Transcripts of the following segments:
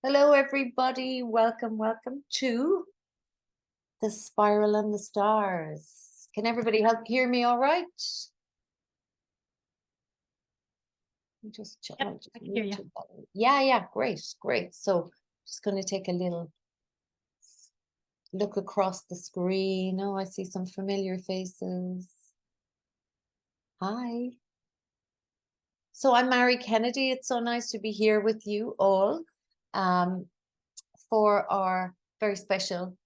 Hello, everybody. Welcome to the Spiral and the Stars. Can everybody hear me all right? Just Yep, I can hear you. Yeah, great. So just going to take a little look across the screen. Oh, I see some familiar faces. Hi. So I'm Mary Kennedy. It's so nice to be here with you all for our very special.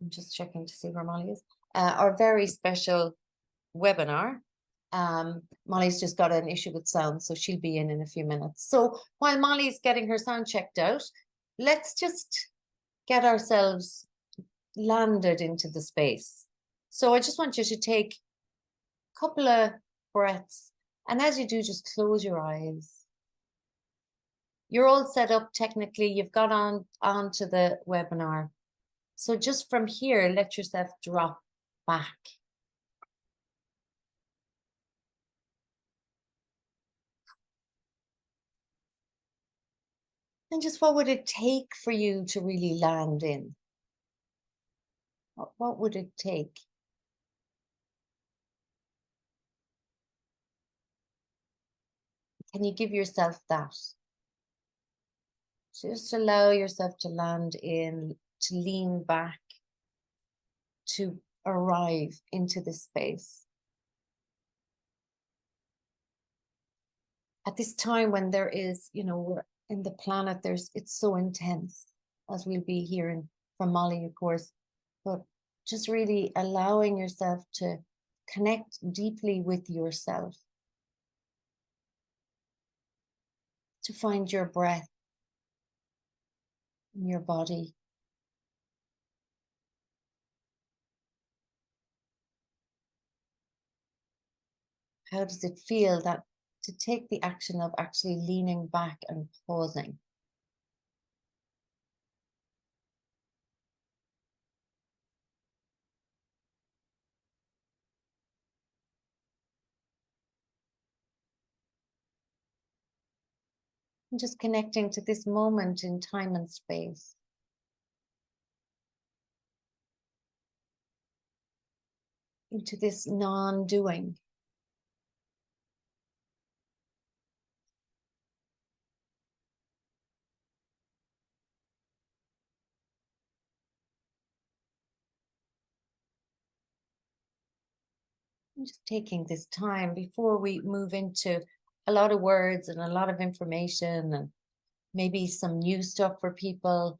I'm just checking to see where Molly is. Our very special webinar. Molly's just got an issue with sound, so she'll be in a few minutes. So while Molly's getting her sound checked out, let's just get ourselves landed into the space. So I just want you to take a couple of breaths, and as you do, just close your eyes. You're all set up technically. You've got onto the webinar. So just from here, let yourself drop back. And just what would it take for you to really land in? What would it take? Can you give yourself that? Just allow yourself to land in, to lean back, to arrive into this space. At this time when there is, we're in the planet, it's so intense, as we'll be hearing from Molly, of course, but just really allowing yourself to connect deeply with yourself, to find your breath in your body. How does it feel that to take the action of actually leaning back and pausing? And just connecting to this moment in time and space. Into this non-doing. I'm just taking this time before we move into a lot of words and a lot of information and maybe some new stuff for people.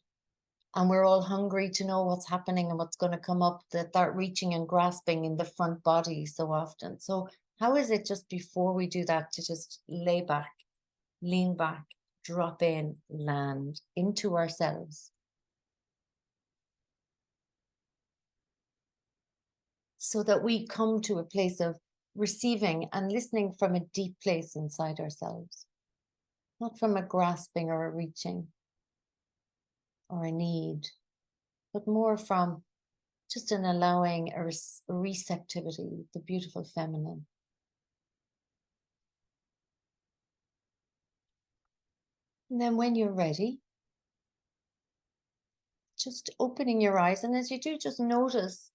And we're all hungry to know what's happening and what's going to come up, that reaching and grasping in the front body so often. So how is it just before we do that to just lay back, lean back, drop in, land into ourselves? So that we come to a place of receiving and listening from a deep place inside ourselves, not from a grasping or a reaching or a need, but more from just an allowing, a receptivity, the beautiful feminine. And then when you're ready, just opening your eyes. And as you do, just notice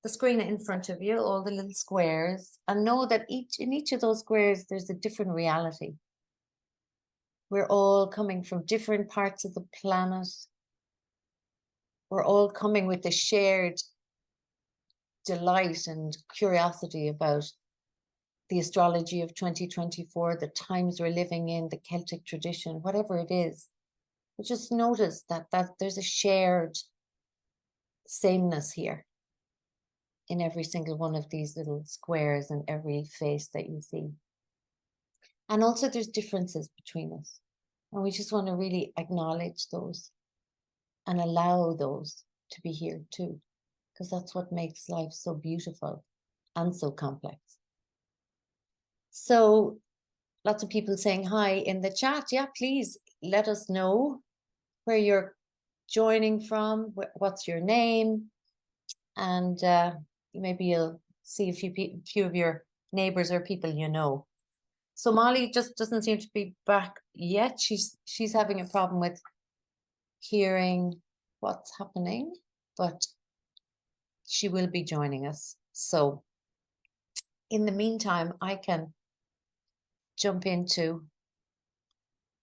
the screen in front of you, all the little squares, and know that in each of those squares, there's a different reality. We're all coming from different parts of the planet. We're all coming with a shared delight and curiosity about the astrology of 2024, the times we're living in, the Celtic tradition, whatever it is. But just notice that there's a shared sameness here in every single one of these little squares and every face that you see. And also there's differences between us. And we just want to really acknowledge those and allow those to be here too, because that's what makes life so beautiful and so complex. So lots of people saying hi in the chat. Yeah, please let us know where you're joining from, what's your name, and maybe you'll see a few of your neighbors or people you know. So Molly just doesn't seem to be back yet. She's having a problem with hearing what's happening, but she will be joining us. So in the meantime, I can jump into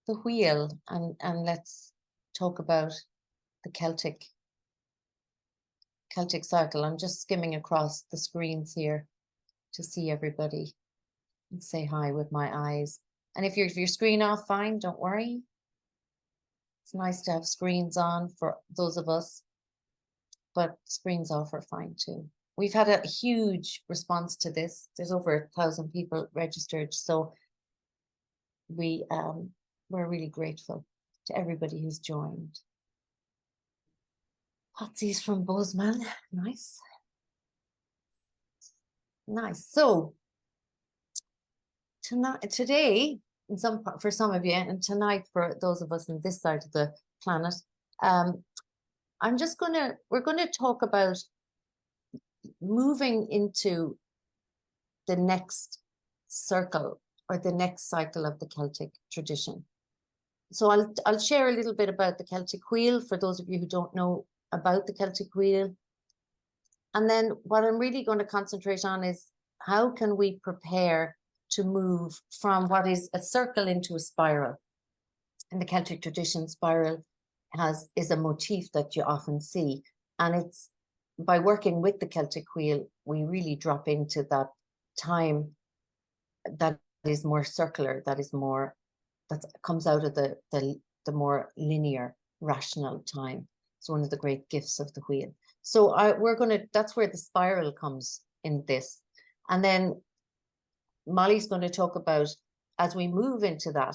the wheel and let's talk about the Celtic cycle. I'm just skimming across the screens here to see everybody and say hi with my eyes. And if your screen off, fine, don't worry. It's nice to have screens on for those of us, but screens off are fine too. We've had a huge response to this. There's over 1,000 people registered, so we're really grateful to everybody who's joined. Hotzies from Bozeman, nice. Nice. So today, for some of you, and tonight for those of us on this side of the planet, we're gonna talk about moving into the next circle or the next cycle of the Celtic tradition. So I'll share a little bit about the Celtic Wheel for those of you who don't know about the Celtic Wheel. And then what I'm really going to concentrate on is how can we prepare to move from what is a circle into a spiral. In the Celtic tradition, spiral is a motif that you often see. And it's by working with the Celtic Wheel, we really drop into that time that is more circular, that comes out of the more linear, rational time. It's one of the great gifts of the wheel. So that's where the spiral comes in this. And then Molly's going to talk about, as we move into that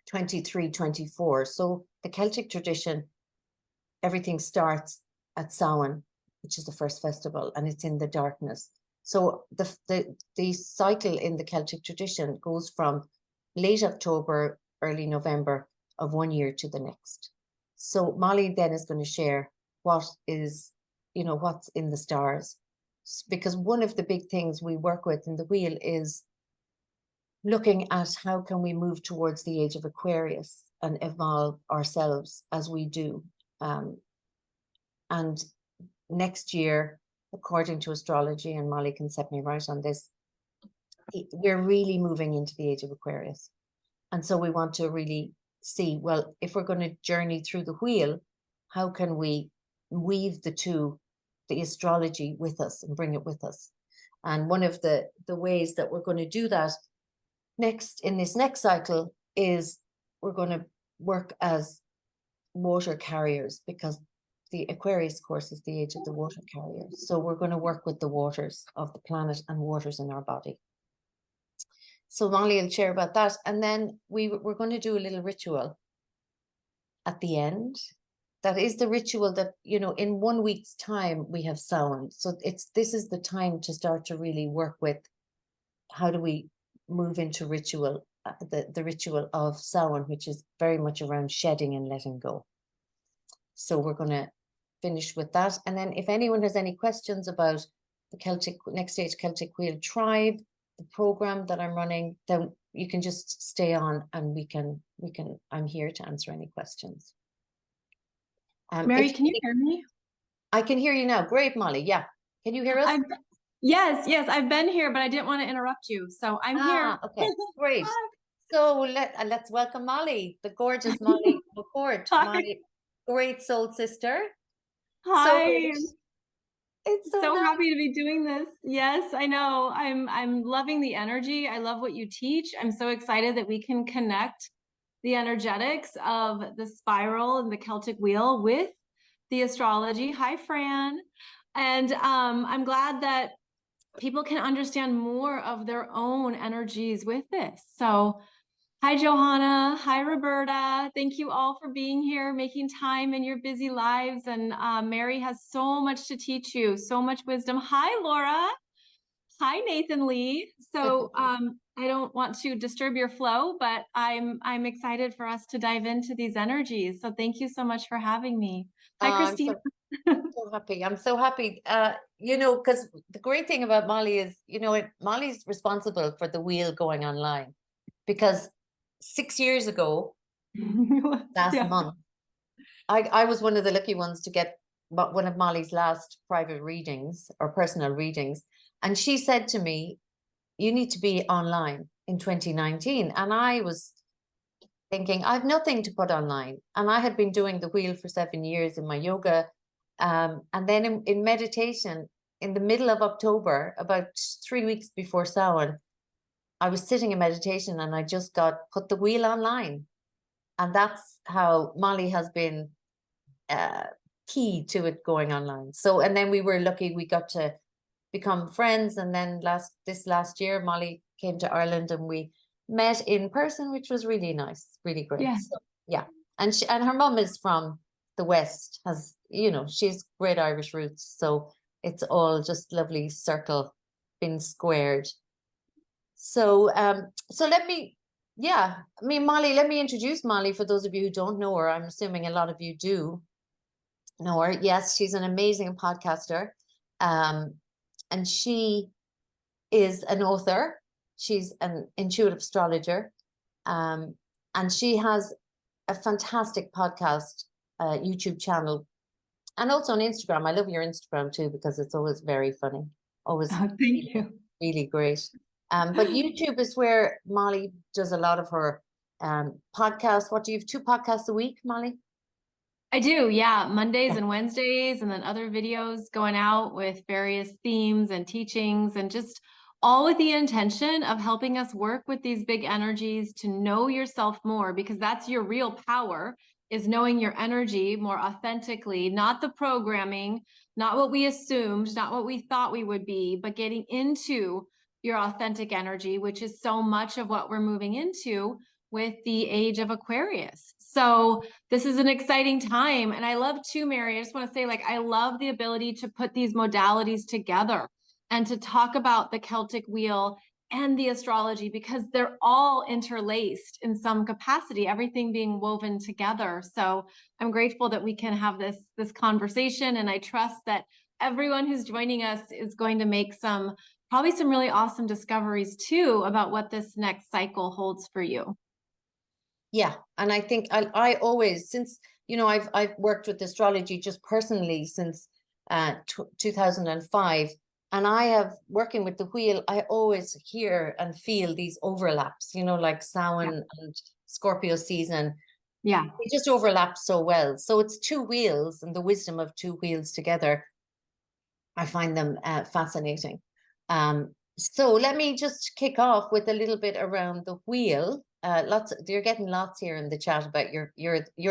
23, 24. So the Celtic tradition, everything starts at Samhain, which is the first festival, and it's in the darkness. So the cycle in the Celtic tradition goes from late October, early November of one year to the next. So Molly then is going to share what's in the stars. Because one of the big things we work with in the wheel is looking at how can we move towards the age of Aquarius and evolve ourselves as we do. And next year, according to astrology, and Molly can set me right on this, we're really moving into the age of Aquarius. And so we want to really see, well, if we're going to journey through the wheel, how can we weave the astrology with us and bring it with us? And one of the ways that we're going to do that in this next cycle is we're going to work as water carriers, because the Aquarius course is the age of the water carriers. So we're going to work with the waters of the planet and waters in our body. So Molly will share about that. And then we're going to do a little ritual at the end. That is the ritual that, in 1 week's time we have Samhain. So this is the time to start to really work with how do we move into ritual, the ritual of Samhain, which is very much around shedding and letting go. So we're going to finish with that. And then if anyone has any questions about the Next Stage Celtic Wheel tribe, the program that I'm running, then you can just stay on and I'm here to answer any questions. Mary, can you hear me? I can hear you now. Great, Molly. Yeah. Can you hear us? Yes, I've been here, but I didn't want to interrupt you. So I'm here. Okay, great. So let's welcome Molly, the gorgeous Molly McCord, my great soul sister. Hi. It's so nice. Happy to be doing this. Yes, I know. I'm loving the energy. I love what you teach. I'm so excited that we can connect the energetics of the spiral and the Celtic wheel with the astrology. Hi, Fran. And I'm glad that people can understand more of their own energies with this. So hi, Johanna. Hi, Roberta. Thank you all for being here, making time in your busy lives. And Mary has so much to teach you, so much wisdom. Hi, Laura. Hi, Nathan Lee. So I don't want to disturb your flow, but I'm excited for us to dive into these energies. So thank you so much for having me. Hi, Christina. So happy. I'm so happy. You know, because the great thing about Molly is, you know, Molly's responsible for the wheel going online because 6 years ago, last Yeah. month, I was one of the lucky ones to get one of Molly's last private readings or personal readings. And she said to me, you need to be online in 2019. And I was thinking, I've nothing to put online. And I had been doing the wheel for 7 years in my yoga. And then in meditation, in the middle of October, about 3 weeks before Samhain, I was sitting in meditation and I just got put the wheel online. And that's how Molly has been key to it going online. So, and then we were lucky we got to become friends. And then this last year, Molly came to Ireland and we met in person, which was really nice, really great. Yeah. So, yeah. And her mum is from the West, has, you know, she's great Irish roots. So it's all just lovely circle been squared. So yeah, I mean, Molly, let me introduce Molly for those of you who don't know her. I'm assuming a lot of you do know her. Yes, she's an amazing podcaster. And she is an author. She's an intuitive astrologer. And she has a fantastic podcast, YouTube channel, and also on Instagram. I love your Instagram too, because it's always very funny. Always Oh, thank you. really great. But YouTube is where Molly does a lot of her podcasts. What do you have, 2 podcasts a week, Molly? I do, yeah. Mondays Yeah. and Wednesdays, and then other videos going out with various themes and teachings, and just all with the intention of helping us work with these big energies to know yourself more, because that's your real power, is knowing your energy more authentically, not the programming, not what we assumed, not what we thought we would be, but getting into your authentic energy, which is so much of what we're moving into with the age of Aquarius. So this is an exciting time. And I love too, Mary, I just want to say, like, I love the ability to put these modalities together and to talk about the Celtic wheel and the astrology, because they're all interlaced in some capacity, everything being woven together. So I'm grateful that we can have this conversation. And I trust that everyone who's joining us is going to make probably some really awesome discoveries too about what this next cycle holds for you. Yeah, and I think I always, since, you know, I've worked with astrology just personally since 2005, and I have, working with the wheel, I always hear and feel these overlaps, you know, like Samhain and Scorpio season. Yeah. They just overlap so well. So it's two wheels and the wisdom of two wheels together. I find them fascinating. So let me just kick off with a little bit around the wheel. You're getting lots here in the chat about your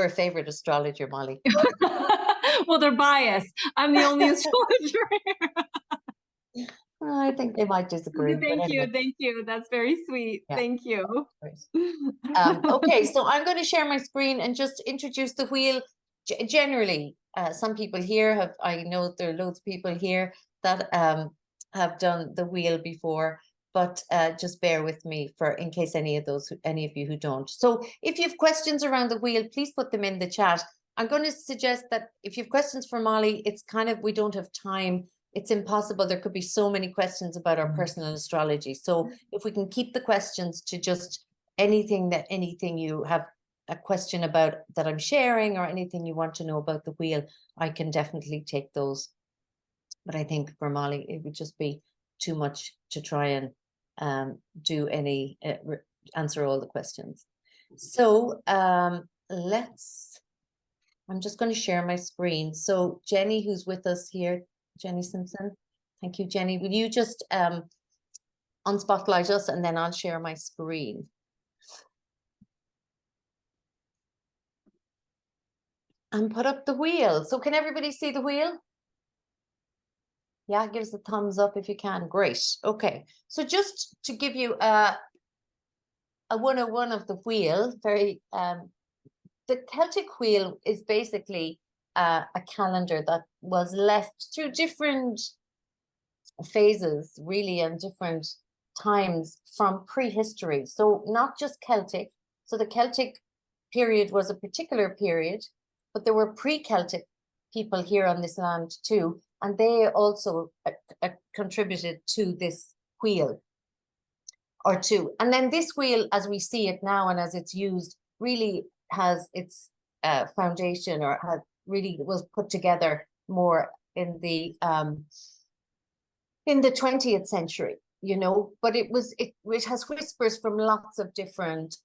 a favorite astrologer, Molly. Well, they're biased. I'm the only astrologer here. I think they might disagree, but Thank you. anyway. Thank you. That's very sweet. Yeah, Thank you. great. Okay, so I'm going to share my screen and just introduce the wheel. Generally, some people here I know there are loads of people here that have done the wheel before, but just bear with me in case any of you who don't. So if you have questions around the wheel, please put them in the chat. I'm going to suggest that if you have questions for Molly, it's kind of, we don't have time. It's impossible. There could be so many questions about our personal astrology. So if we can keep the questions to just anything you have a question about that I'm sharing, or anything you want to know about the wheel, I can definitely take those. But I think for Molly, it would just be too much to try and answer all the questions. So I'm just going to share my screen. So Jenny, who's with us here, Jenny Simpson. Thank you, Jenny. Will you just unspotlight us, and then I'll share my screen. And put up the wheel. So can everybody see the wheel? Yeah, give us a thumbs up if you can. Great. Okay. So just to give you a 101 of the wheel, the Celtic wheel is basically a calendar that was left through different phases, really, and different times from prehistory. So not just Celtic. So the Celtic period was a particular period, but there were pre-Celtic people here on this land too, and they also contributed to this wheel or two. And then this wheel, as we see it now and as it's used, really has its foundation, or had really was put together more in the 20th century, you know, but it has whispers from lots of different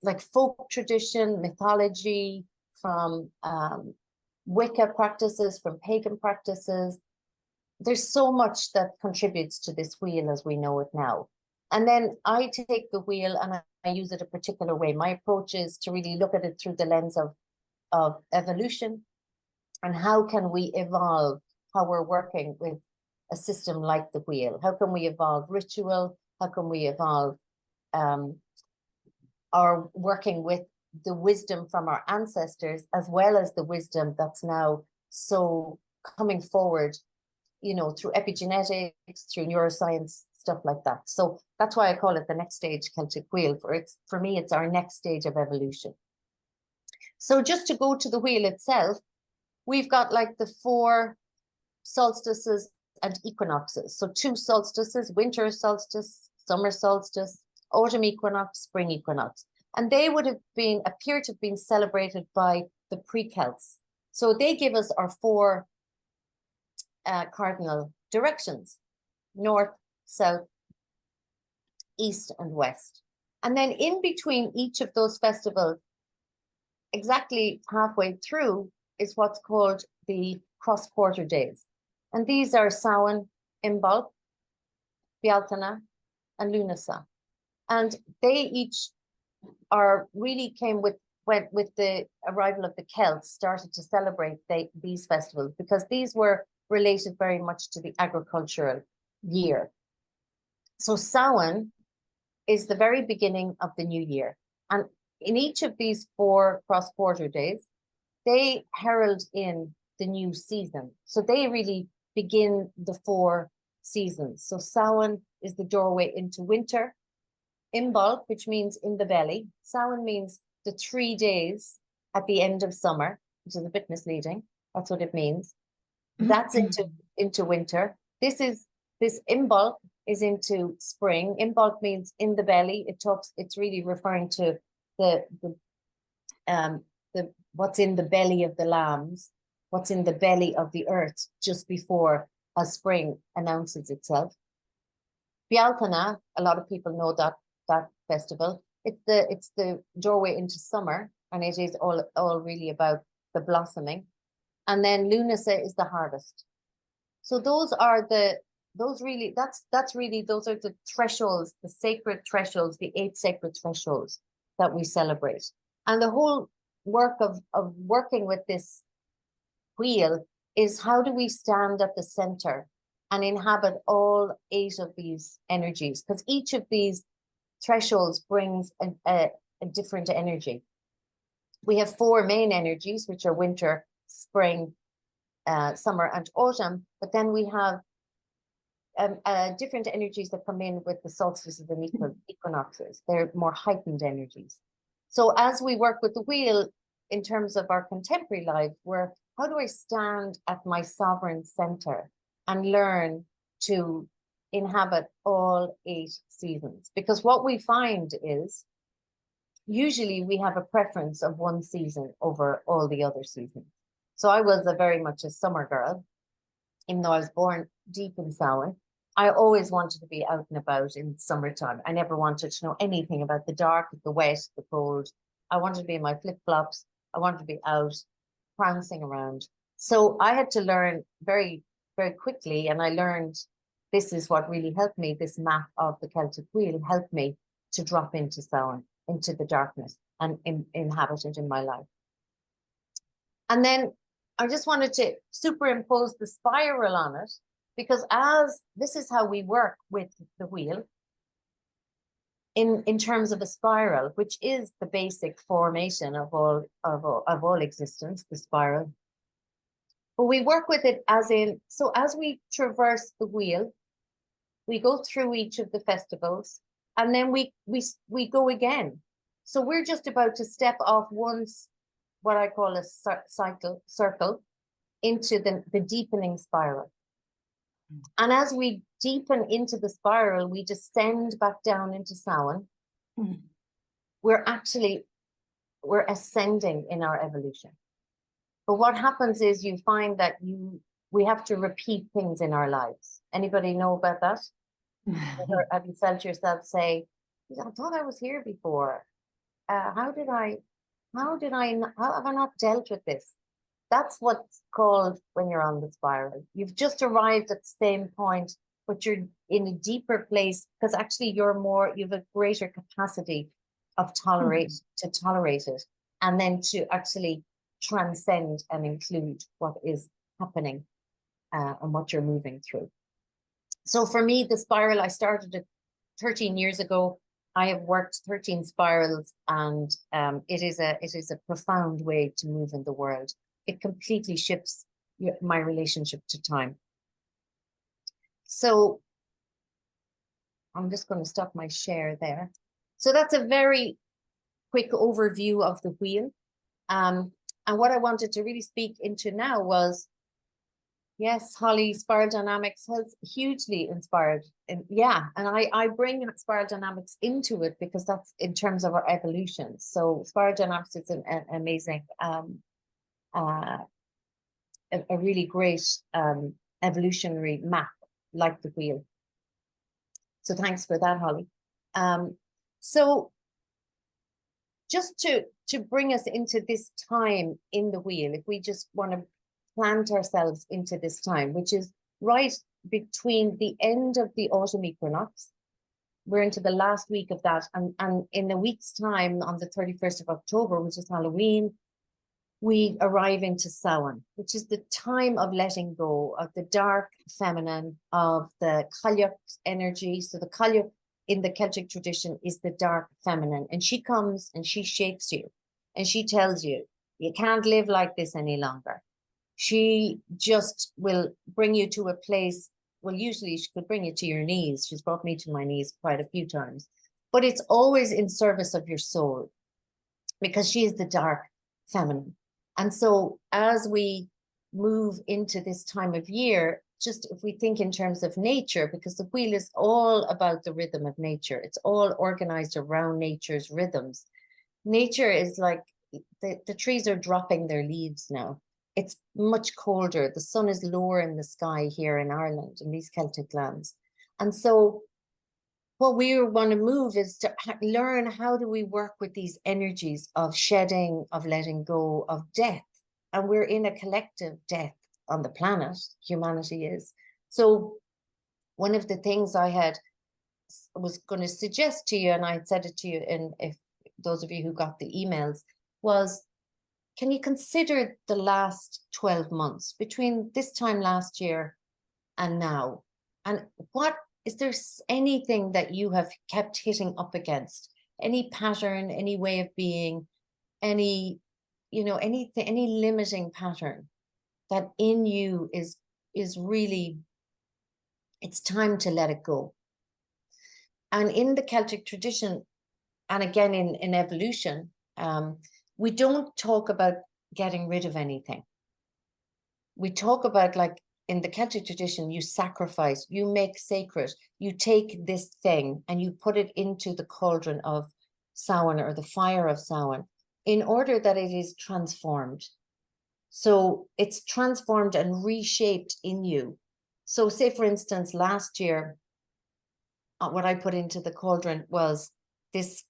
like folk tradition, mythology, from Wicca practices, from pagan practices. There's so much that contributes to this wheel as we know it now. And then I take the wheel and I use it a particular way. My approach is to really look at it through the lens of evolution, and how can we evolve how we're working with a system like the wheel? How can we evolve ritual? How can we evolve our working with the wisdom from our ancestors, as well as the wisdom that's now so coming forward, you know, through epigenetics, through neuroscience, stuff like that. So that's why I call it the Next Stage Celtic Wheel. For me, it's our next stage of evolution. So just to go to the wheel itself, we've got like the 4 solstices and equinoxes. So 2 solstices, winter solstice, summer solstice, autumn equinox, spring equinox. And they would have appear to have been celebrated by the pre-Celts. So they give us our 4 cardinal directions: north, south, east, and west. And then in between each of those festivals, exactly halfway through, is what's called the cross-quarter days. And these are Samhain, Imbolc, Bealtaine, and Lunasa. And they each came with the arrival of the Celts, started to celebrate these festivals, because these were related very much to the agricultural year. So Samhain is the very beginning of the new year. And in each of these 4 cross-quarter days, they herald in the new season. So they really begin the 4 seasons. So Samhain is the doorway into winter. Imbolc, which means in the belly. Samhain means the 3 days at the end of summer, which is a bit misleading. That's what it means. That's into winter. This Imbolc is into spring. Imbolc means in the belly. It's really referring to the what's in the belly of the lambs, what's in the belly of the earth just before a spring announces itself. Bealtaine, a lot of people know that festival. It's the doorway into summer, and it is all really about the blossoming. And then Lunasa is the harvest. So those are the thresholds, the sacred thresholds, the 8 sacred thresholds that we celebrate. And the whole work of working with this wheel is, how do we stand at the center and inhabit all 8 of these energies? Because each of these thresholds brings a different energy. We have 4 main energies, which are winter, spring, summer, and autumn. But then we have different energies that come in with the solstices and equinoxes. They're more heightened energies. So as we work with the wheel in terms of our contemporary life, how do I stand at my sovereign center and learn to inhabit all 8 seasons? Because what we find is, usually we have a preference of one season over all the other seasons. So I was very much a summer girl, even though I was born deep in Samhain. I always wanted to be out and about in summertime. I never wanted to know anything about the dark, the wet, the cold. I wanted to be in my flip-flops. I wanted to be out prancing around. So I had to learn very, very quickly, and I learned this is what really helped me. This map of the Celtic Wheel helped me to drop into Samhain, into the darkness, and inhabit it in my life. And then I just wanted to superimpose the spiral on it, because this is how we work with the wheel in terms of a spiral, which is the basic formation of all existence, the spiral. But we work with it so as we traverse the wheel, we go through each of the festivals, and then we go again. So we're just about to step off what I call a circle into the deepening spiral. And as we deepen into the spiral, we descend back down into Samhain. We're ascending in our evolution. But what happens is you find that we have to repeat things in our lives. Anybody know about that? Or have you felt yourself say, I thought I was here before. How have I not dealt with this? That's what's called when you're on the spiral. You've just arrived at the same point, but you're in a deeper place because actually you've a greater capacity of tolerate it, and then to actually transcend and include what is happening and what you're moving through. So for me, the spiral, I started it 13 years ago. I have worked 13 spirals, and it is a profound way to move in the world. It completely shifts my relationship to time. So I'm just going to stop my share there. So that's a very quick overview of the wheel. And what I wanted to really speak into now was, yes, Holly, spiral dynamics has hugely inspired. And I bring spiral dynamics into it because that's in terms of our evolution. So spiral dynamics is an amazing, a really great evolutionary map, like the wheel. So thanks for that, Holly. So just to bring us into this time in the wheel, if we just want to plant ourselves into this time, which is right between the end of the autumn equinox, we're into the last week of that, and in a week's time, on the 31st of October, which is Halloween, we arrive into Samhain, which is the time of letting go of the dark feminine, of the Cailleach energy. So the Cailleach in the Celtic tradition is the dark feminine, and she comes and she shakes you and she tells you, you can't live like this any longer. She just will bring you to a place. Well, usually she could bring you to your knees. She's brought me to my knees quite a few times, but it's always in service of your soul because she is the dark feminine. And so as we move into this time of year, just if we think in terms of nature, because the wheel is all about the rhythm of nature, it's all organized around nature's rhythms. Nature is like the trees are dropping their leaves now. It's much colder. The sun is lower in the sky here in Ireland, in these Celtic lands. And so what we want to move is to learn, how do we work with these energies of shedding, of letting go, of death. And we're in a collective death on the planet, humanity is. So one of the things I was going to suggest to you, and I had said it to you, and if those of you who got the emails, was, can you consider the last 12 months between this time last year and now? And is there anything that you have kept hitting up against? Any pattern, any way of being, any limiting pattern that in you is really, it's time to let it go. And in the Celtic tradition, and again in evolution, we don't talk about getting rid of anything. We talk about, like, in the Celtic tradition, you sacrifice, you make sacred, you take this thing and you put it into the cauldron of Samhain, or the fire of Samhain, in order that it is transformed. So it's transformed and reshaped in you. So say, for instance, last year, what I put into the cauldron was this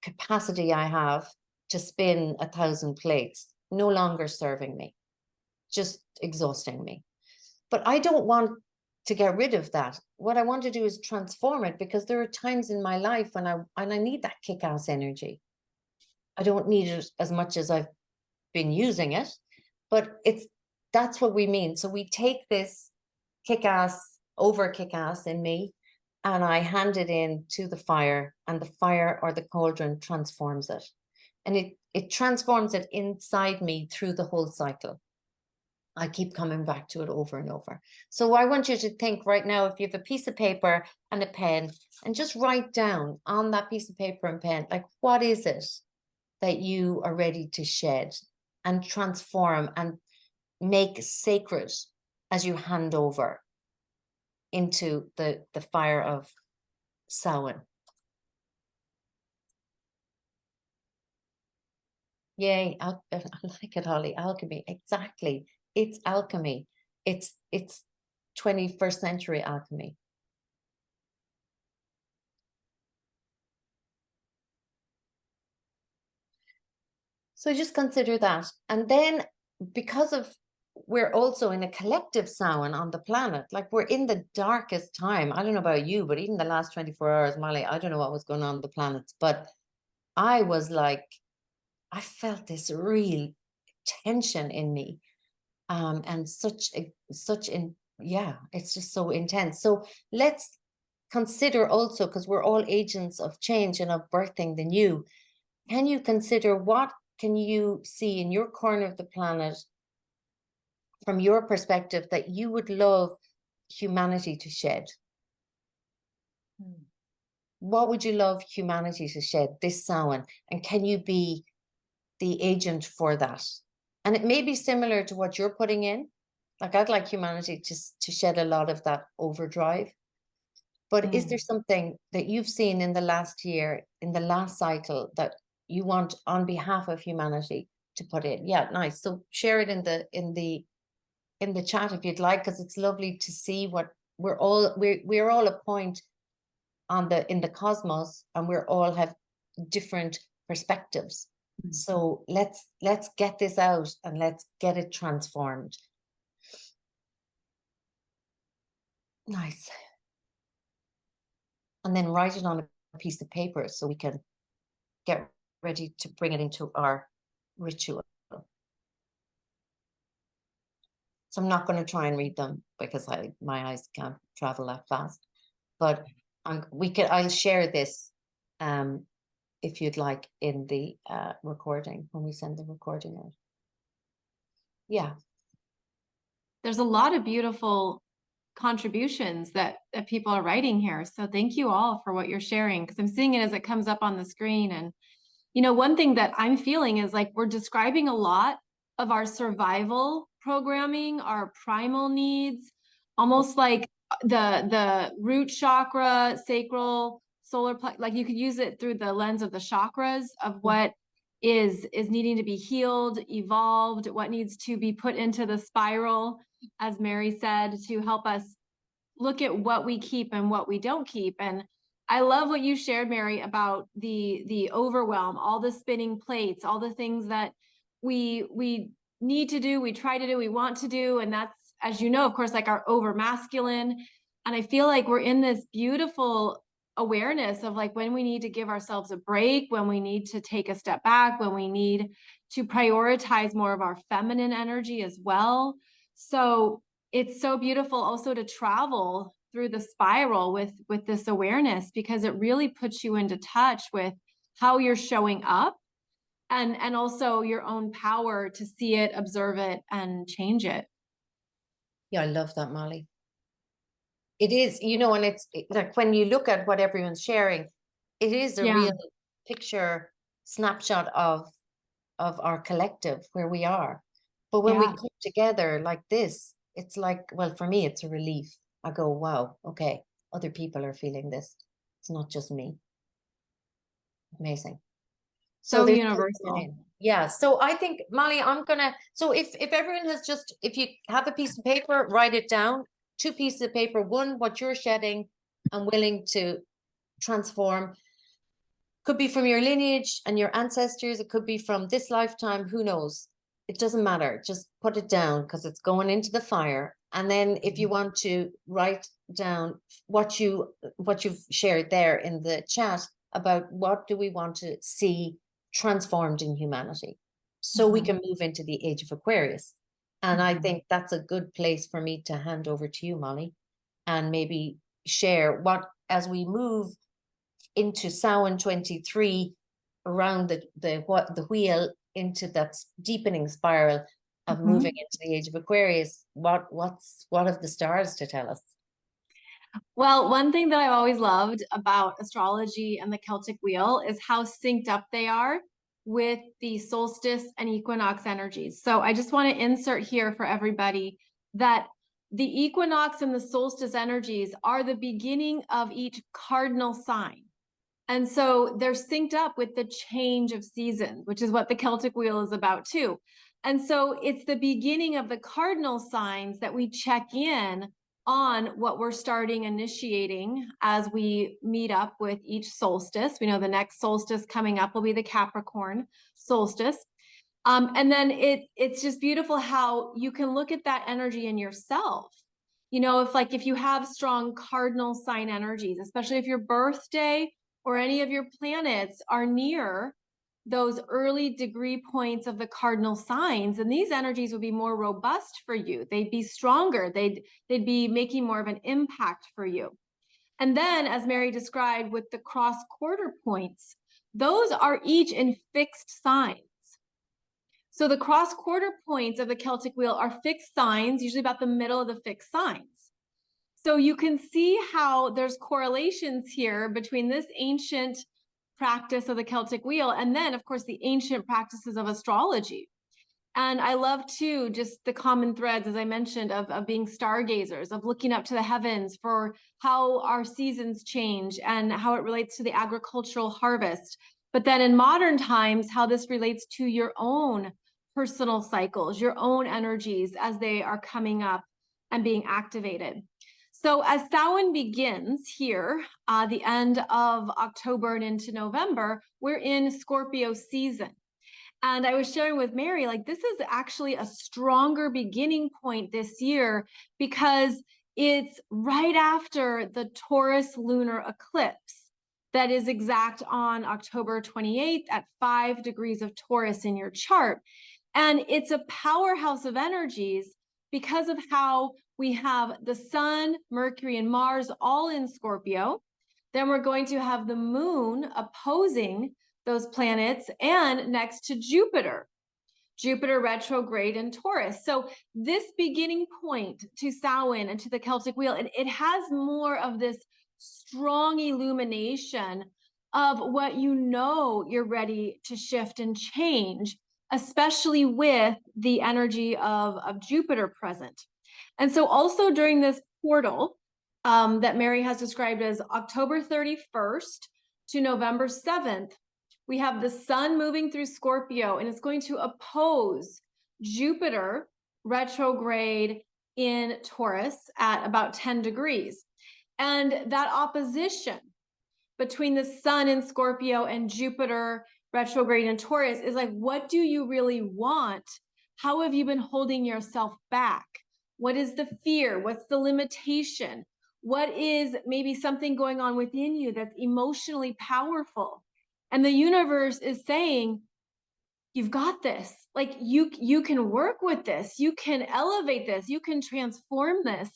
capacity I have to spin 1,000 plates, no longer serving me, just exhausting me. But I don't want to get rid of that. What I want to do is transform it, because there are times in my life when I need that kick-ass energy. I don't need it as much as I've been using it, but that's what we mean. So we take this kick-ass in me, and I hand it in to the fire, and the fire or the cauldron transforms it. And it transforms it inside me through the whole cycle. I keep coming back to it over and over. So I want you to think right now, if you have a piece of paper and a pen, and just write down on that piece of paper and pen, like, what is it that you are ready to shed? and transform and make sacred as you hand over into the fire of Samhain. Yay, I like it, Holly. Alchemy, exactly. It's alchemy. It's 21st century alchemy. So just consider that. And then because of we're also in a collective Samhain on the planet, like we're in the darkest time. I don't know about you, but even the last 24 hours, Molly, I don't know what was going on the planets, but I was like, I felt this real tension in me. And yeah, it's just so intense. So let's consider also, because we're all agents of change and of birthing the new. Can you consider what can you see in your corner of the planet from your perspective that you would love humanity to shed? What would you love humanity to shed this Samhain? And can you be the agent for that? And it may be similar to what you're putting in. Like I'd like humanity to shed a lot of that overdrive. But is there something that you've seen in the last year, in the last cycle, that you want on behalf of humanity to put in? Yeah, nice. So share it in the chat if you'd like, because it's lovely to see what we're all a point in the cosmos, and we're all have different perspectives. So let's get this out and let's get it transformed. Nice. And then write it on a piece of paper so we can get ready to bring it into our ritual. So I'm not going to try and read them because my eyes can't travel that fast. But I'll share this if you'd like in the recording when we send the recording out. Yeah. There's a lot of beautiful contributions that people are writing here. So thank you all for what you're sharing, because I'm seeing it as it comes up on the screen. And, one thing that I'm feeling is like we're describing a lot of our survival programming, our primal needs, almost like the root chakra, sacral, solar, like you could use it through the lens of the chakras of what is needing to be healed, evolved, what needs to be put into the spiral, as Mary said, to help us look at what we keep and what we don't keep. And I love what you shared, Mary, about the overwhelm, all the spinning plates, all the things that we need to do, we try to do, we want to do. And that's, as you know, of course, like our over masculine. And I feel like we're in this beautiful awareness of like when we need to give ourselves a break, when we need to take a step back, when we need to prioritize more of our feminine energy as well. So it's so beautiful also to travel through the spiral with this awareness, because it really puts you into touch with how you're showing up and also your own power to see it, observe it, and change it. Yeah, I love that, Molly. It is, and it's like when you look at what everyone's sharing, it is a real picture snapshot of our collective where we are. But when we come together like this, it's like, well, for me, it's a relief. I go, wow, okay, other people are feeling this. It's not just me. Amazing. So universal. Yeah. So I think, Molly, so if everyone has if you have a piece of paper, write it down. 2 pieces of paper. 1, what you're shedding and willing to transform. Could be from your lineage and your ancestors. It could be from this lifetime. Who knows? It doesn't matter. Just put it down because it's going into the fire. And then if you want to write down what you've shared there in the chat about what do we want to see transformed in humanity, so we can move into the Age of Aquarius. And I think that's a good place for me to hand over to you, Molly, and maybe share what, as we move into Samhain 23, around the wheel into that deepening spiral of moving into the Age of Aquarius, what have the stars to tell us? Well, one thing that I've always loved about astrology and the Celtic wheel is how synced up they are. with the solstice and equinox energies. So I just want to insert here for everybody that the equinox and the solstice energies are the beginning of each cardinal sign. And so they're synced up with the change of season, which is what the Celtic wheel is about too. And so it's the beginning of the cardinal signs that we check in on what we're starting initiating as we meet up with each solstice. We know the next solstice coming up will be the Capricorn solstice. And then it's just beautiful how you can look at that energy in yourself. You know, if you have strong cardinal sign energies, especially if your birthday or any of your planets are near those early degree points of the cardinal signs, and these energies would be more robust for you. They'd be stronger. They'd be making more of an impact for you. And then, as Mary described with the cross quarter points, those are each in fixed signs. So the cross quarter points of the Celtic wheel are fixed signs, usually about the middle of the fixed signs. So you can see how there's correlations here between this ancient practice of the Celtic wheel and then, of course, the ancient practices of astrology. And I love too, just the common threads, as I mentioned, of being stargazers, of looking up to the heavens for how our seasons change and how it relates to the agricultural harvest. But then in modern times, how this relates to your own personal cycles, your own energies as they are coming up and being activated. So as Samhain begins here, the end of October and into November, we're in Scorpio season. And I was sharing with Mary, like, this is actually a stronger beginning point this year because it's right after the Taurus lunar eclipse that is exact on October 28th at 5 degrees of Taurus in your chart. And it's a powerhouse of energies because of how we have the Sun, Mercury, and Mars all in Scorpio. Then we're going to have the moon opposing those planets and next to Jupiter retrograde in Taurus. So this beginning point to Samhain and to the Celtic wheel, it has more of this strong illumination of what you know you're ready to shift and change, especially with the energy of Jupiter present. And so also during this portal that Mary has described as October 31st to November 7th, we have the sun moving through Scorpio and it's going to oppose Jupiter retrograde in Taurus at about 10 degrees. And that opposition between the sun in Scorpio and Jupiter retrograde in Taurus is like, what do you really want? How have you been holding yourself back? What is the fear? What's the limitation? What is maybe something going on within you that's emotionally powerful? And the universe is saying, you've got this. Like you can work with this. You can elevate this. You can transform this.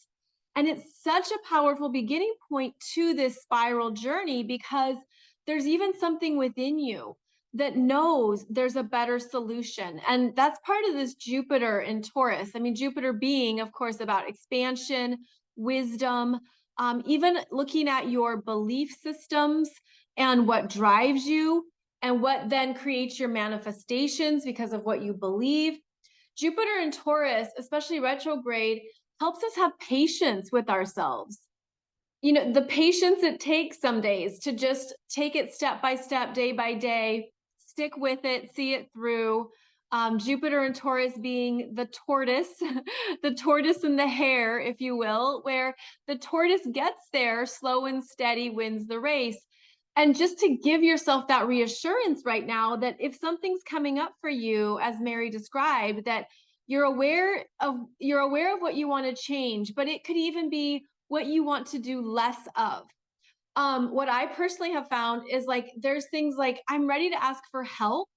And it's such a powerful beginning point to this spiral journey because there's even something within you that knows there's a better solution. And that's part of this Jupiter in Taurus. I mean, Jupiter being, of course, about expansion, wisdom, even looking at your belief systems and what drives you and what then creates your manifestations because of what you believe. Jupiter in Taurus, especially retrograde, helps us have patience with ourselves. You know, the patience it takes some days to just take it step by step, day by day, stick with it, see it through. Jupiter and Taurus being the tortoise, the tortoise and the hare, if you will, where the tortoise gets there, slow and steady wins the race. And just to give yourself that reassurance right now that if something's coming up for you, as Mary described, that you're aware of what you want to change, but it could even be what you want to do less of. What I personally have found is like, there's things like I'm ready to ask for help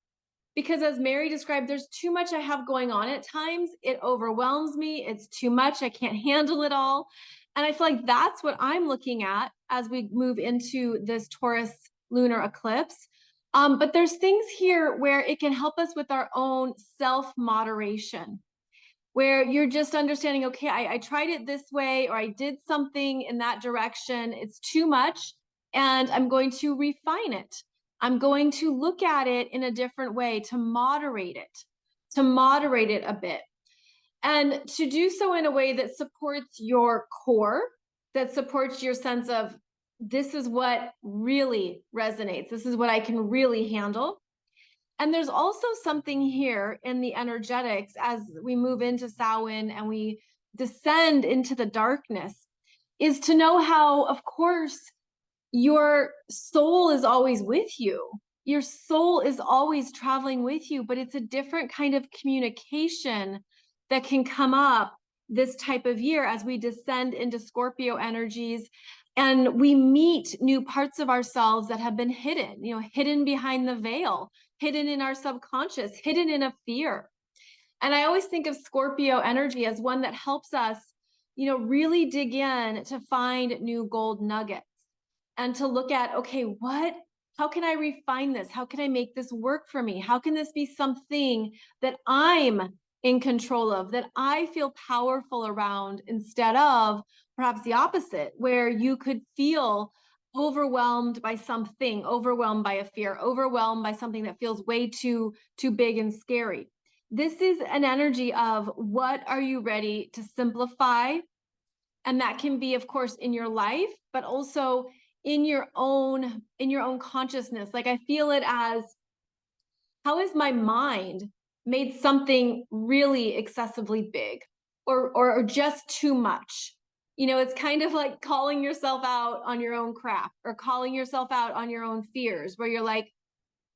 because as Mary described, there's too much I have going on at times. It overwhelms me. It's too much. I can't handle it all. And I feel like that's what I'm looking at as we move into this Taurus lunar eclipse. But there's things here where it can help us with our own self-moderation, where you're just understanding, okay, I tried it this way, or I did something in that direction. It's too much, and I'm going to refine it. I'm going to look at it in a different way to moderate it a bit. And to do so in a way that supports your core, that supports your sense of this is what really resonates. This is what I can really handle. And there's also something here in the energetics as we move into Samhain and we descend into the darkness, is to know how, of course, your soul is always with you. Your soul is always traveling with you, but it's a different kind of communication that can come up this type of year as we descend into Scorpio energies and we meet new parts of ourselves that have been hidden, hidden behind the veil, hidden in our subconscious, hidden in a fear. And I always think of Scorpio energy as one that helps us, really dig in to find new gold nuggets and to look at, okay, how can I refine this? How can I make this work for me? How can this be something that I'm in control of, that I feel powerful around, instead of perhaps the opposite, where you could feel overwhelmed by something, overwhelmed by a fear, overwhelmed by something that feels way too big and scary. This is an energy of what are you ready to simplify? And that can be, of course, in your life, but also in your own consciousness. Like, I feel it as, how is my mind made something really excessively big or just too much? It's kind of like calling yourself out on your own crap or calling yourself out on your own fears, where you're like,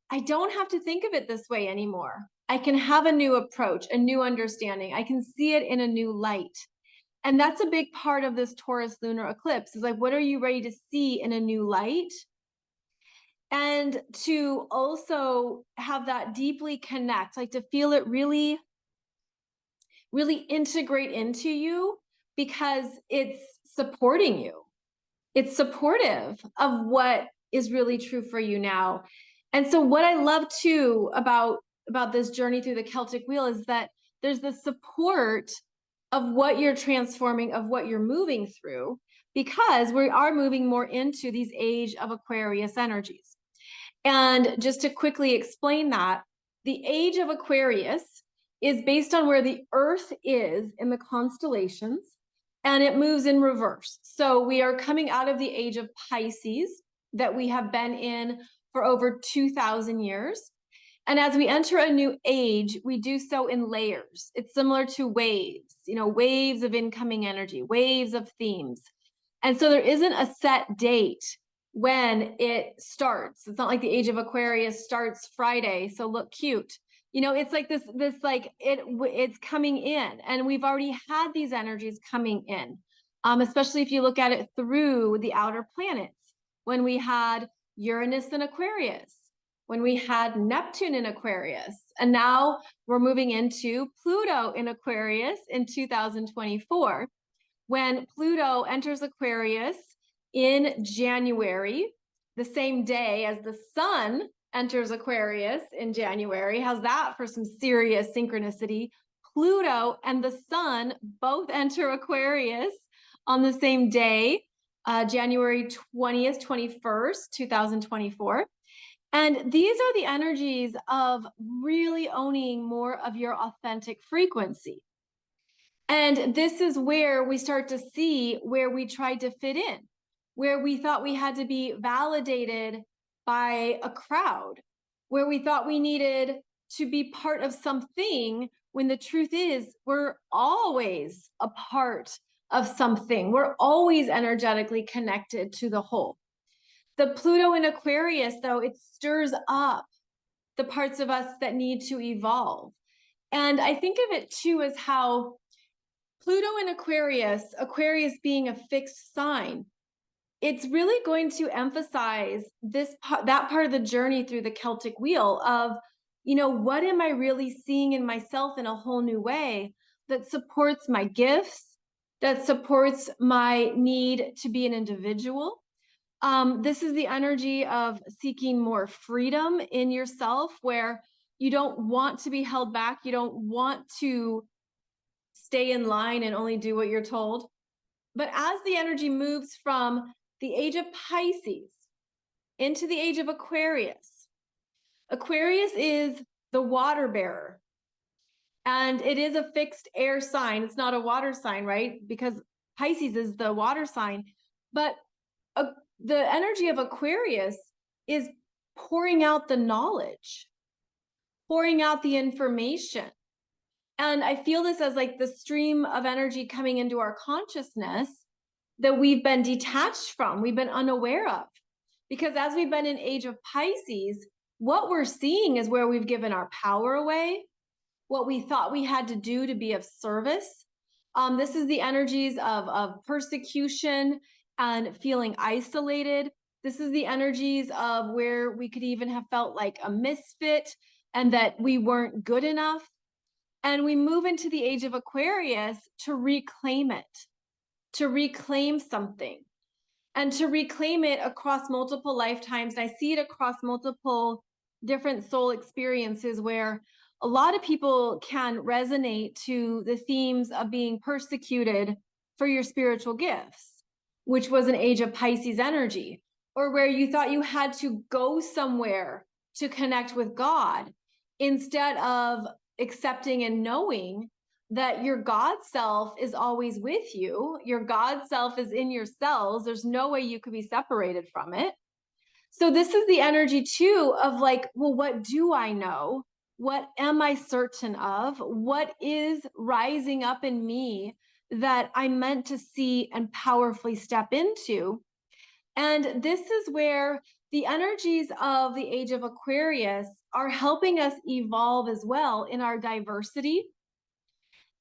I don't have to think of it this way anymore. I can have a new approach, a new understanding. I can see it in a new light. And that's a big part of this Taurus lunar eclipse, is like, what are you ready to see in a new light? And to also have that deeply connect, like to feel it really, really integrate into you, because it's supporting you. It's supportive of what is really true for you now. And so what I love too about this journey through the Celtic wheel is that there's the support of what you're transforming, of what you're moving through, because we are moving more into these Age of Aquarius energies. And just to quickly explain that, the Age of Aquarius is based on where the Earth is in the constellations, and it moves in reverse. So we are coming out of the Age of Pisces that we have been in for over 2,000 years. And as we enter a new age, we do so in layers. It's similar to waves, waves of incoming energy, waves of themes. And so there isn't a set date when it starts. It's not like the Age of Aquarius starts Friday, so look cute. It's like this like it's coming in, and we've already had these energies coming in, especially if you look at it through the outer planets, when we had Uranus in Aquarius, when we had Neptune in Aquarius, and now we're moving into Pluto in Aquarius in 2024, when Pluto enters Aquarius in January, the same day as the sun enters Aquarius in January. How's that for some serious synchronicity? Pluto and the sun both enter Aquarius on the same day, January 20th, 21st, 2024. And these are the energies of really owning more of your authentic frequency. And this is where we start to see where we tried to fit in, where we thought we had to be validated by a crowd, where we thought we needed to be part of something, when the truth is we're always a part of something. We're always energetically connected to the whole. The Pluto in Aquarius, though, it stirs up the parts of us that need to evolve. And I think of it too as how Pluto in Aquarius, Aquarius being a fixed sign, it's really going to emphasize that part of the journey through the Celtic wheel of, what am I really seeing in myself in a whole new way that supports my gifts, that supports my need to be an individual. This is the energy of seeking more freedom in yourself, where you don't want to be held back. You don't want to stay in line and only do what you're told. But as the energy moves from the Age of Pisces into the Age of Aquarius, Aquarius is the water bearer. And it is a fixed air sign. It's not a water sign, right? Because Pisces is the water sign. But the energy of Aquarius is pouring out the knowledge, pouring out the information. And I feel this as like the stream of energy coming into our consciousness that we've been detached from, we've been unaware of. Because as we've been in Age of Pisces, what we're seeing is where we've given our power away, what we thought we had to do to be of service. This is the energies of persecution and feeling isolated. This is the energies of where we could even have felt like a misfit and that we weren't good enough. And we move into the Age of Aquarius to reclaim it, to reclaim something, and to reclaim it across multiple lifetimes. I see it across multiple different soul experiences where a lot of people can resonate to the themes of being persecuted for your spiritual gifts, which was an Age of Pisces energy, or where you thought you had to go somewhere to connect with God instead of accepting and knowing that your God self is always with you. Your God self is in your cells. There's no way you could be separated from it. So this is the energy too of like, well, what do I know? What am I certain of? What is rising up in me that I'm meant to see and powerfully step into? And this is where the energies of the Age of Aquarius are helping us evolve as well in our diversity.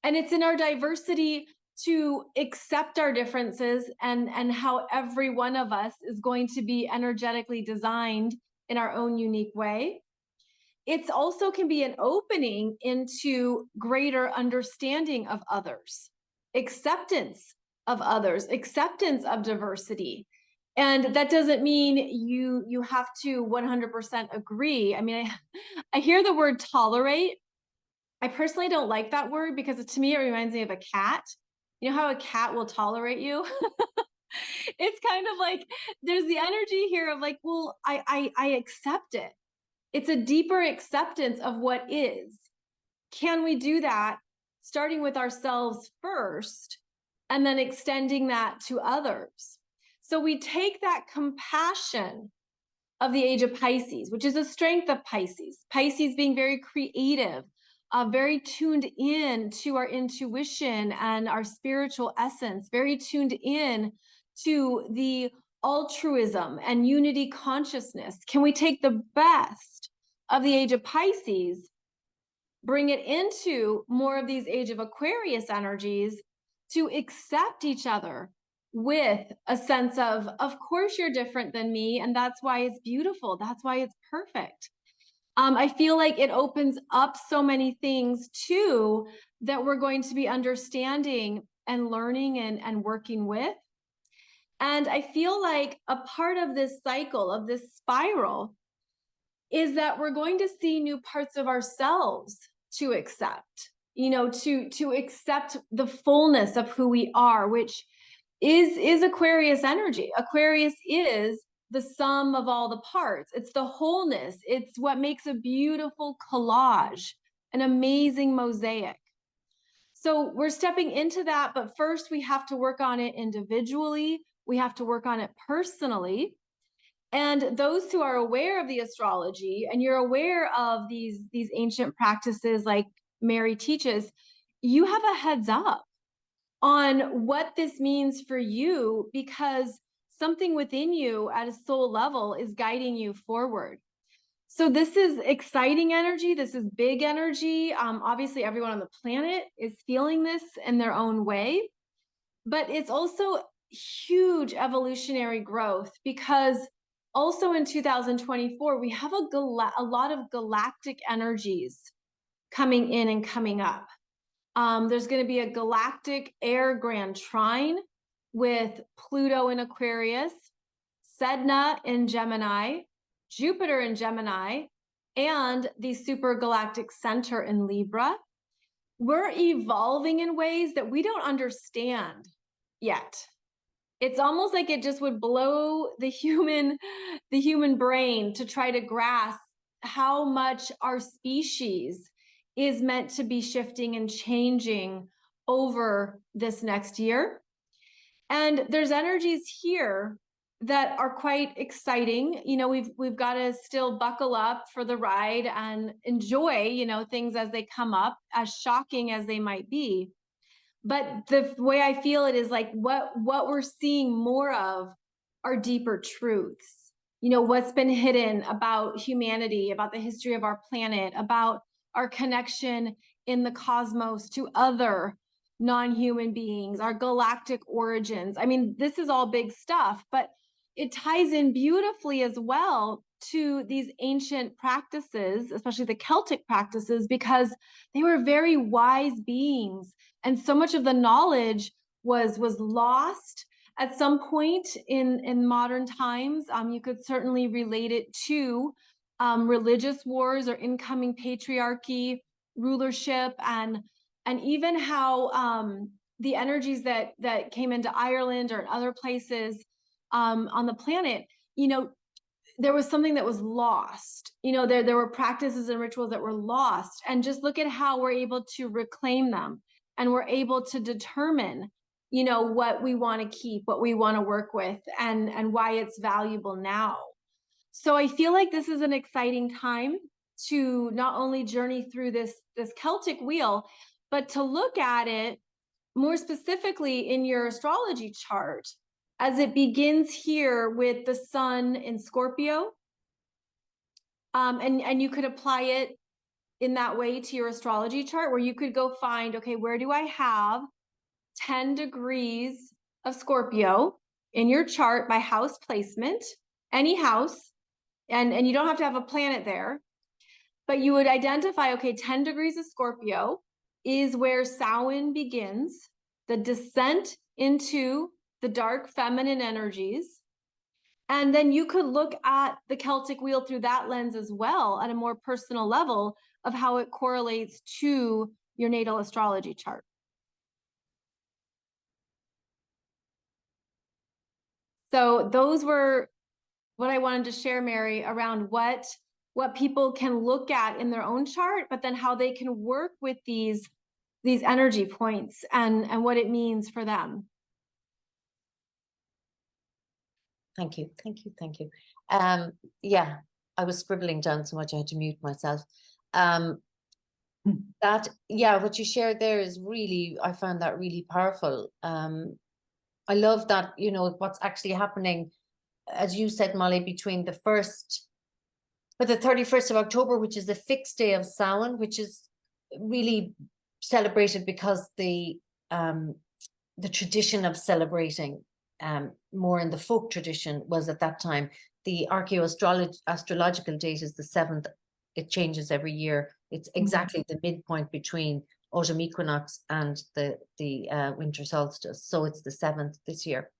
And it's in our diversity to accept our differences and how every one of us is going to be energetically designed in our own unique way. It's also can be an opening into greater understanding of others, acceptance of others, acceptance of diversity. And that doesn't mean you have to 100% agree. I mean, I hear the word tolerate. I personally don't like that word because to me, it reminds me of a cat. You know how a cat will tolerate you? It's kind of like there's the energy here of like, well, I accept it. It's a deeper acceptance of what is. Can we do that starting with ourselves first and then extending that to others? So we take that compassion of the Age of Pisces, which is a strength of Pisces. Pisces being very creative, very tuned in to our intuition and our spiritual essence, very tuned in to the altruism and unity consciousness. Can we take the best of the Age of Pisces, bring it into more of these Age of Aquarius energies to accept each other with a sense of course, you're different than me, and that's why it's beautiful. That's why it's perfect. I feel like it opens up so many things too that we're going to be understanding and learning and working with. And I feel like a part of this cycle, of this spiral, is that we're going to see new parts of ourselves to accept, to accept the fullness of who we are, which is Aquarius energy. Aquarius is the sum of all the parts. It's the wholeness. It's what makes a beautiful collage, an amazing mosaic. So we're stepping into that, but first we have to work on it individually. We have to work on it personally. And those who are aware of the astrology and you're aware of these ancient practices like Mary teaches, you have a heads up on what this means for you because something within you at a soul level is guiding you forward. So this is exciting energy. This is big energy. Obviously, everyone on the planet is feeling this in their own way, but it's also huge evolutionary growth because also in 2024, we have a lot of galactic energies coming in and coming up. There's going to be a galactic air grand trine with Pluto in Aquarius, Sedna in Gemini, Jupiter in Gemini, and the super galactic center in Libra. We're evolving in ways that we don't understand yet. It's almost like it just would blow the human brain to try to grasp how much our species is meant to be shifting and changing over this next year. And there's energies here that are quite exciting. You know, we've got to still buckle up for the ride and enjoy, you know, things as they come up, as shocking as they might be. But the way I feel it is like what we're seeing more of are deeper truths. You know, what's been hidden about humanity, about the history of our planet, about our connection in the cosmos to other non-human beings, our galactic origins. I mean, this is all big stuff, but it ties in beautifully as well to these ancient practices, especially the Celtic practices, because they were very wise beings. And so much of the knowledge was lost at some point in modern times. You could certainly relate it to religious wars or incoming patriarchy, rulership, and even how the energies that came into Ireland or other places on the planet, you know, there was something that was lost. You know, there were practices and rituals that were lost. And just look at how we're able to reclaim them, and we're able to determine, you know, what we want to keep, what we want to work with, and why it's valuable now. So I feel like this is an exciting time to not only journey through this Celtic wheel, but to look at it more specifically in your astrology chart, as it begins here with the sun in Scorpio. And you could apply it in that way to your astrology chart, where you could go find, okay, where do I have 10 degrees of Scorpio in your chart by house placement, any house, and you don't have to have a planet there, but you would identify, okay, 10 degrees of Scorpio is where Samhain begins, the descent into the dark feminine energies. And then you could look at the Celtic wheel through that lens as well, at a more personal level of how it correlates to your natal astrology chart. So those were what I wanted to share, Mary, around what people can look at in their own chart, but then how they can work with these energy points and what it means for them. Thank you. Yeah, I was scribbling down so much I had to mute myself. What you shared there is really, I found that really powerful. I love that, you know, what's actually happening, as you said, Molly, between the 31st of October, which is the fixed day of Samhain, which is really celebrated because the tradition of celebrating more in the folk tradition was at that time. The astrological date is the 7th. It changes every year. It's exactly the midpoint between autumn equinox and the winter solstice. So it's the 7th this year.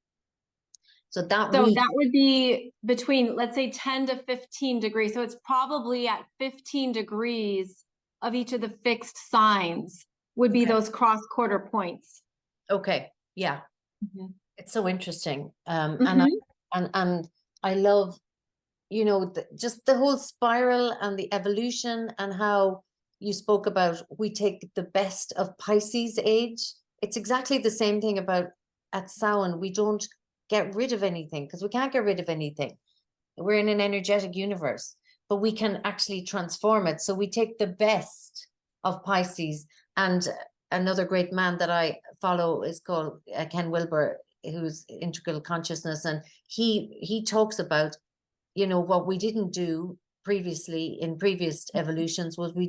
So that would be between, let's say, 10 to 15 degrees. So it's probably at 15 degrees of each of the fixed signs would be those cross quarter points. Okay. Yeah. It's so interesting. And I love, you know, just the whole spiral and the evolution, and how you spoke about, we take the best of Pisces age. It's exactly the same thing about at Samhain. We don't get rid of anything, because we can't get rid of anything. We're in an energetic universe, but we can actually transform it. So we take the best of Pisces. And another great man that I follow is called Ken Wilber, who's Integral Consciousness. And he talks about, you know, what we didn't do previously in previous evolutions was we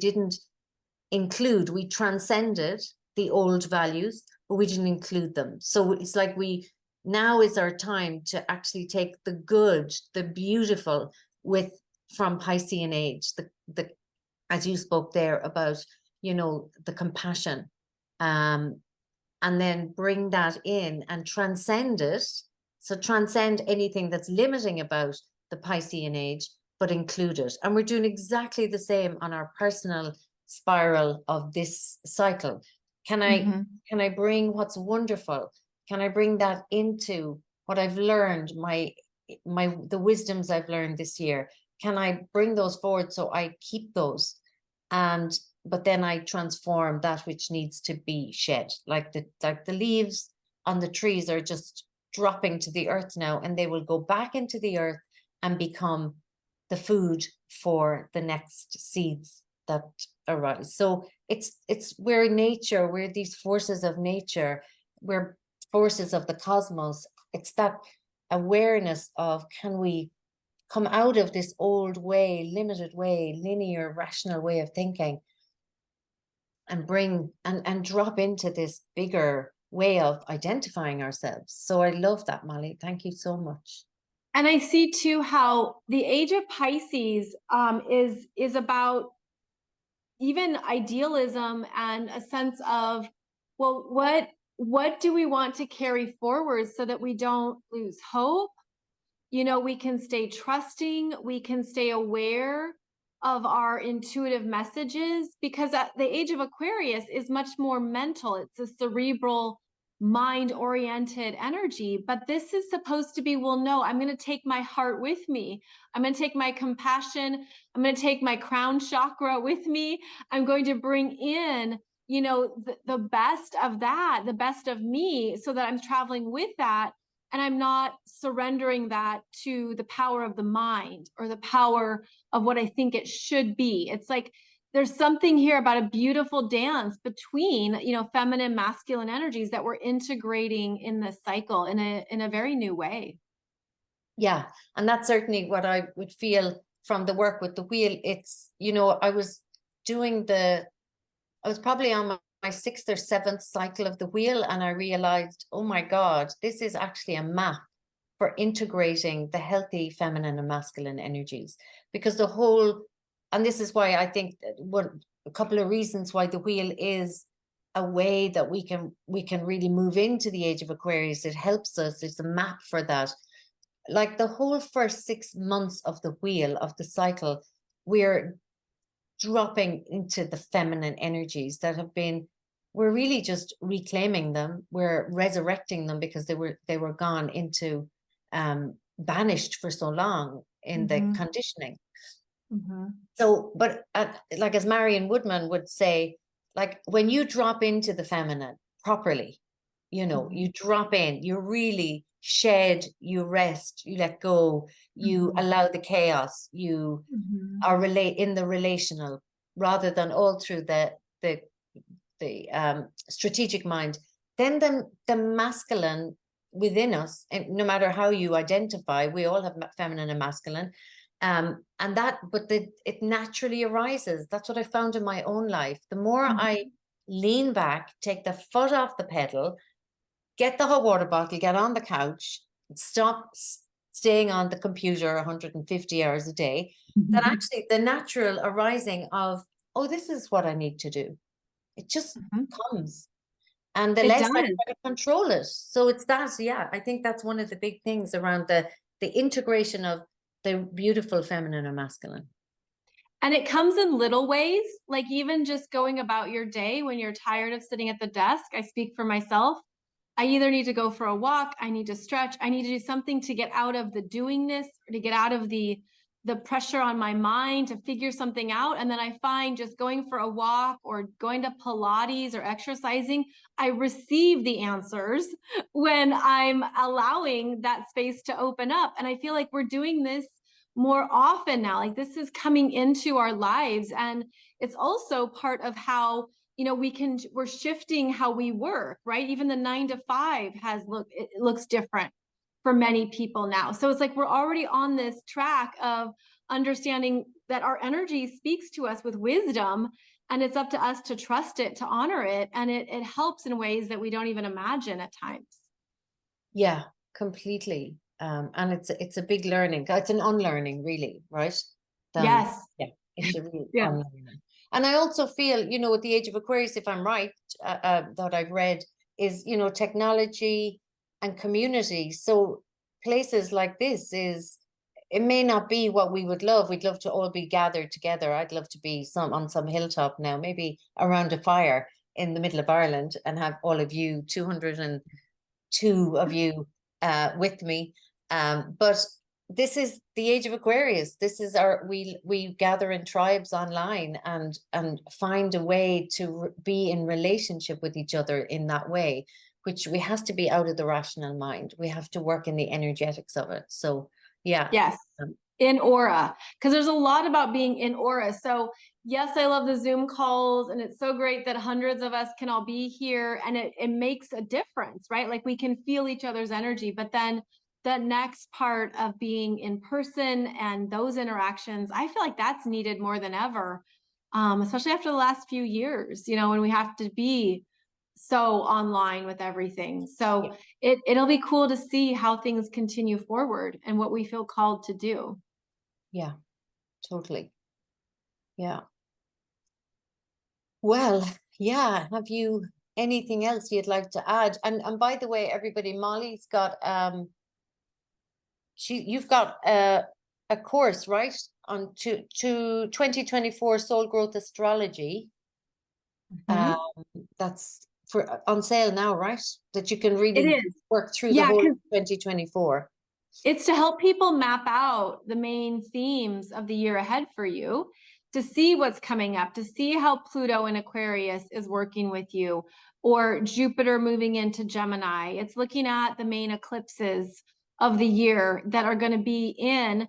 transcended the old values, but we didn't include them. So it's like now is our time to actually take the good, the beautiful from Piscean age, the as you spoke there about, you know, the compassion, and then bring that in and transcend it. So transcend anything that's limiting about the Piscean age, but include it. And we're doing exactly the same on our personal spiral of this cycle. Can I bring what's wonderful? Can I bring that into what I've learned, the wisdoms I've learned this year? can I bring those forward so I keep those? And but then I transform that which needs to be shed. Like the leaves on the trees are just dropping to the earth now, and they will go back into the earth and become the food for the next seeds that arise. So we're nature, we're these forces of nature, we're forces of the cosmos. It's that awareness of, can we come out of this old way, limited way, linear, rational way of thinking, and bring and drop into this bigger way of identifying ourselves. So I love that, Molly. Thank you so much. And I see too how the age of Pisces is about even idealism and a sense of, well, what do we want to carry forward so that we don't lose hope? You know, we can stay trusting, we can stay aware of our intuitive messages, because at the age of Aquarius is much more mental. It's a cerebral, mind oriented energy. But this is supposed to be, well, no, I'm going to take my heart with me. I'm going to take my compassion. I'm going to take my crown chakra with me. I'm going to bring in, you know, the best of that, the best of me, so that I'm traveling with that. And I'm not surrendering that to the power of the mind or the power of what I think it should be. It's like there's something here about a beautiful dance between, you know, feminine, masculine energies that we're integrating in this cycle in a very new way. Yeah. And that's certainly what I would feel from the work with the wheel. It's, you know, I was probably on my sixth or seventh cycle of the wheel, and I realized, oh my God, this is actually a map for integrating the healthy feminine and masculine energies. Because and this is why I think a couple of reasons why the wheel is a way that we can really move into the age of Aquarius. It helps us. It's a map for that. Like the whole first 6 months of the wheel of the cycle, we're dropping into the feminine energies that we're really just reclaiming them. We're resurrecting them because they were gone into banished for so long in the conditioning. So, but like as Marion Woodman would say, like when you drop into the feminine properly, you know, you drop in, you really shed, you rest, you let go, you allow the chaos, you are in the relational, rather than all through the strategic mind. Then the masculine within us, and no matter how you identify, we all have feminine and masculine, it naturally arises. That's what I found in my own life. The more I lean back, take the foot off the pedal, get the hot water bottle, get on the couch, stop staying on the computer 150 hours a day, that actually the natural arising of, oh, this is what I need to do. It just comes. And the less I try to control it. So it's that, yeah, I think that's one of the big things around the integration of the beautiful feminine and masculine. And it comes in little ways, like even just going about your day when you're tired of sitting at the desk. I speak for myself. I either need to go for a walk, I need to stretch, I need to do something to get out of the doingness, or to get out of the pressure on my mind to figure something out. And then I find just going for a walk or going to Pilates or exercising, I receive the answers when I'm allowing that space to open up. And I feel like we're doing this more often now. Like this is coming into our lives. And it's also part of how, you know, we're shifting how we work, right? Even the 9 to 5 it looks different for many people now. So it's like we're already on this track of understanding that our energy speaks to us with wisdom, and it's up to us to trust it, to honor it, and it helps in ways that we don't even imagine at times. Yeah, completely. And it's a big learning. It's an unlearning, really, right? Yes. Yeah, it's a real unlearning. And I also feel, you know, with the Age of Aquarius, if I'm right, that I've read, is, you know, technology and community. So places like this it may not be what we would love. We'd love to all be gathered together. I'd love to be on some hilltop now, maybe around a fire in the middle of Ireland, and have all of you, 202 of you, with me. But this is the age of Aquarius. This is we gather in tribes online and find a way to be in relationship with each other in that way, which we has to be out of the rational mind. We have to work in the energetics of it. So yeah. Yes. In aura, because there's a lot about being in aura. So yes, I love the Zoom calls, and it's so great that hundreds of us can all be here, and it makes a difference, right? Like we can feel each other's energy, but then the next part of being in person and those interactions, I feel like that's needed more than ever, especially after the last few years, you know, when we have to be so online with everything. So it'll be cool to see how things continue forward and what we feel called to do. Yeah, totally. Yeah. Well, yeah. Have you anything else you'd like to add? And by the way, everybody, Molly's got you've got a course, right? On to 2024 Soul Growth Astrology. Mhm. That's for on sale now, right? That you can It really is. work through the Yeah, whole because 2024. it's to help people map out the main themes of the year ahead for you, to see what's coming up, to see how Pluto in Aquarius is working with you, or Jupiter moving into Gemini. It's looking at the main eclipses of the year that are going to be in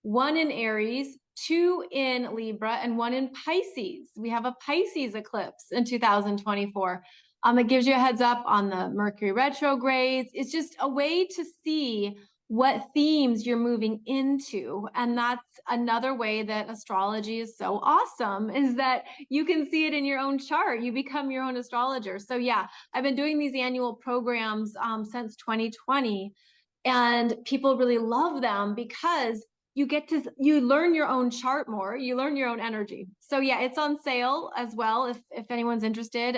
one in Aries, two in Libra, and one in Pisces. We have a Pisces eclipse in 2024. It gives you a heads up on the Mercury retrogrades. It's just a way to see what themes you're moving into. And that's another way that astrology is so awesome, is that you can see it in your own chart. You become your own astrologer. So yeah, I've been doing these annual programs since 2020, and people really love them because you learn your own chart more, you learn your own energy. So yeah, it's on sale as well if anyone's interested.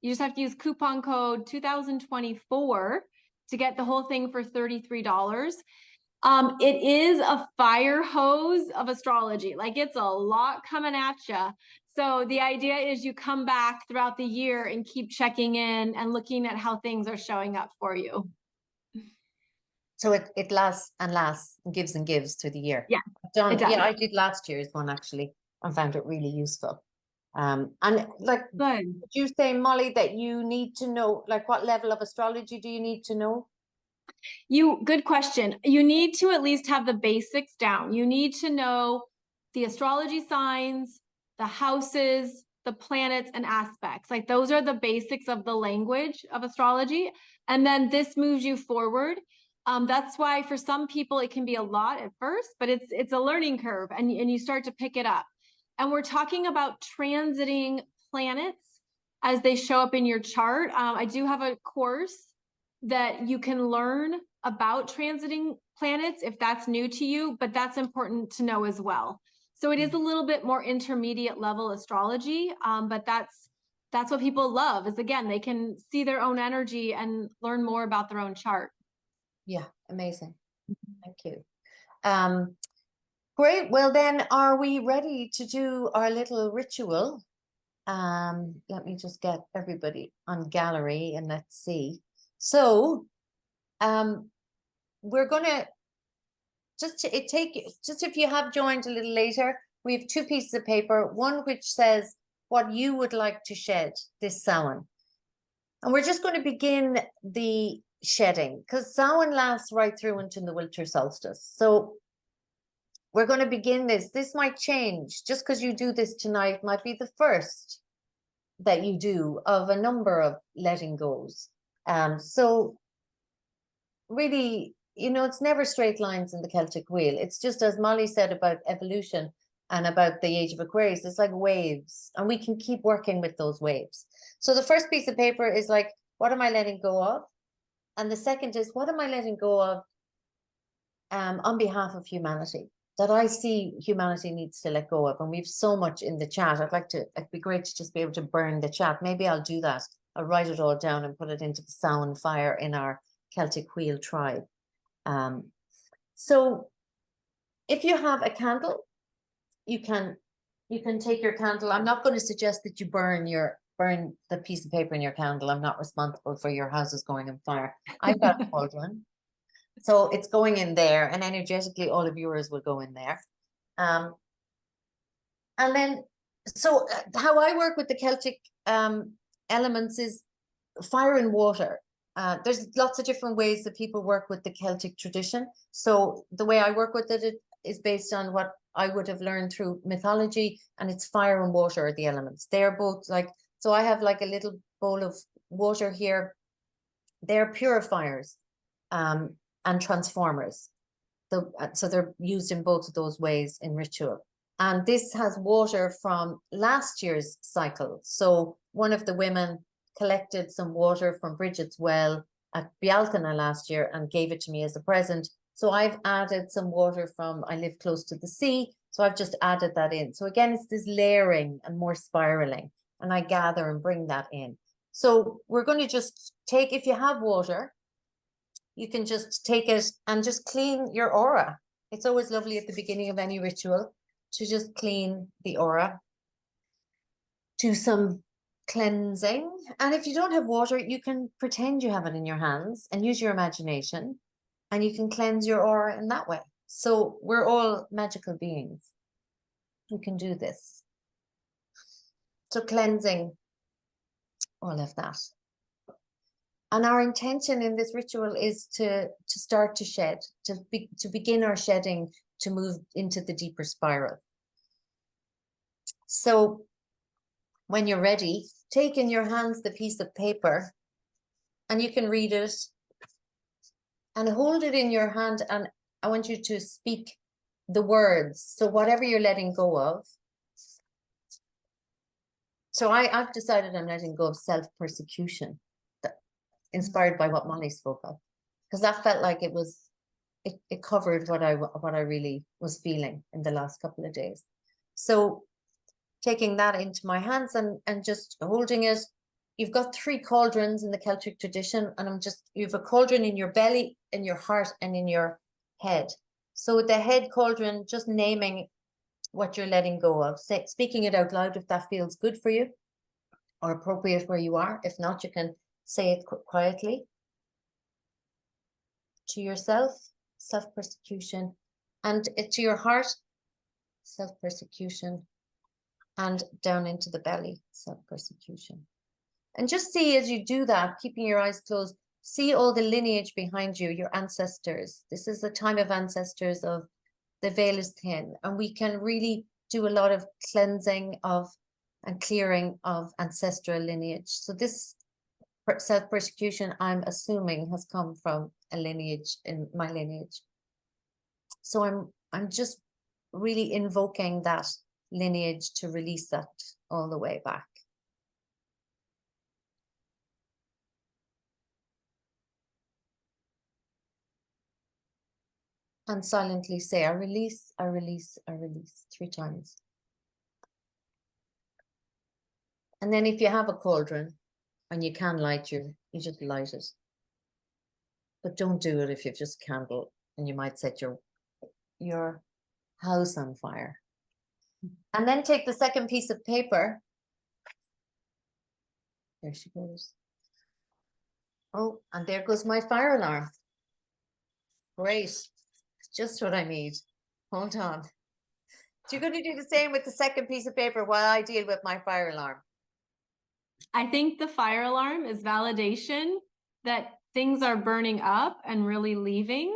You just have to use coupon code 2024 to get the whole thing for $33. It is a fire hose of astrology. Like it's a lot coming at you. So the idea is you come back throughout the year and keep checking in and looking at how things are showing up for you. So it lasts and gives through the year. Yeah, Done. it does. Yeah, I did last year's one actually and found it really useful. And like, Good. would you say, Molly, that you need to know, like, what level of astrology do you need to know? Good question. You need to at least have the basics down. You need to know the astrology signs, the houses, the planets, and aspects. Like those are the basics of the language of astrology. And then this moves you forward. That's why for some people it can be a lot at first, but it's a learning curve, and you start to pick it up. And we're talking about transiting planets as they show up in your chart. I do have a course that you can learn about transiting planets if that's new to you, but that's important to know as well. So it is a little bit more intermediate level astrology, but that's what people love, is again, they can see their own energy and learn more about their own chart. Yeah, amazing. Thank you. Great. Well, then, are we ready to do our little ritual? Let me just get everybody on gallery and let's see. So, we're gonna just if you have joined a little later, we have two pieces of paper, one which says what you would like to shed this Samhain. And we're just going to begin the shedding because Samhain lasts right through into the winter solstice. So we're going to begin this. This might change. Just because you do this tonight might be the first that you do of a number of letting goes. So really, you know, it's never straight lines in the Celtic wheel. It's just as Molly said about evolution and about the age of Aquarius, it's like waves, and we can keep working with those waves. So the first piece of paper is like, what am I letting go of? And the second is, what am I letting go of on behalf of humanity that I see humanity needs to let go of? And we've so much in the chat. It'd be great to just be able to burn the chat. Maybe I'll do that. I'll write it all down and put it into the Samhain fire in our Celtic Wheel tribe. So if you have a candle, you can take your candle. I'm not going to suggest that you burn the piece of paper in your candle. I'm not responsible for your houses going on fire. I've got a cauldron. So it's going in there, and energetically all of yours will go in there. And then, so how I work with the Celtic elements is fire and water. There's lots of different ways that people work with the Celtic tradition. So the way I work with it is based on what I would have learned through mythology, and it's fire and water are the elements. They're both like, so I have like a little bowl of water here. They're purifiers and transformers. So they're used in both of those ways in ritual. And this has water from last year's cycle. So one of the women collected some water from Bridget's well at Bealtaine last year and gave it to me as a present. So I've added some water from, I live close to the sea, so I've just added that in. So again, it's this layering and more spiraling, and I gather and bring that in. So we're going to just take, if you have water, you can just take it and just clean your aura. It's always lovely at the beginning of any ritual to just clean the aura. Do some cleansing. And if you don't have water, you can pretend you have it in your hands and use your imagination, and you can cleanse your aura in that way. So we're all magical beings who can do this. So cleansing all of that. And our intention in this ritual is to start to shed, to begin our shedding, to move into the deeper spiral. So when you're ready, take in your hands the piece of paper, and you can read it and hold it in your hand. And I want you to speak the words. So whatever you're letting go of. So I've decided I'm letting go of self-persecution, inspired by what Molly spoke of, because that felt like it covered what I really was feeling in the last couple of days. So taking that into my hands and just holding it. You've got 3 cauldrons in the Celtic tradition, and you've a cauldron in your belly, in your heart, and in your head. So with the head cauldron, just naming what you're letting go of, speaking it out loud if that feels good for you or appropriate where you are. If not, you can say it quietly to yourself, self-persecution, and to your heart, self-persecution, and down into the belly, self-persecution. And just see as you do that, keeping your eyes closed, see all the lineage behind you, your ancestors. This is the time of ancestors, of the veil is thin, and we can really do a lot of cleansing of and clearing of ancestral lineage. So this self-persecution, I'm assuming, has come from a lineage, in my lineage. So I'm just really invoking that lineage to release that all the way back. And silently say, I release, I release, I release 3 times. And then if you have a cauldron and you can light you just light it. But don't do it if you've just a candle, and you might set your house on fire. And then take the second piece of paper. There she goes. Oh, and there goes my fire alarm. Great. Just what I need. Hold on. So you're going to do the same with the second piece of paper while I deal with my fire alarm. I think the fire alarm is validation that things are burning up and really leaving.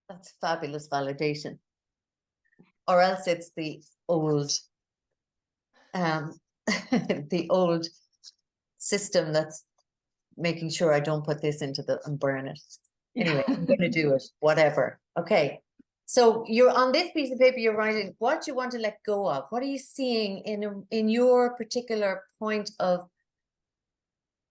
That's fabulous validation. Or else it's the old the old system that's making sure I don't put this into and burn it. Anyway, I'm going to do it, whatever. Okay. So you're on this piece of paper, you're writing what you want to let go of. What are you seeing in your particular point of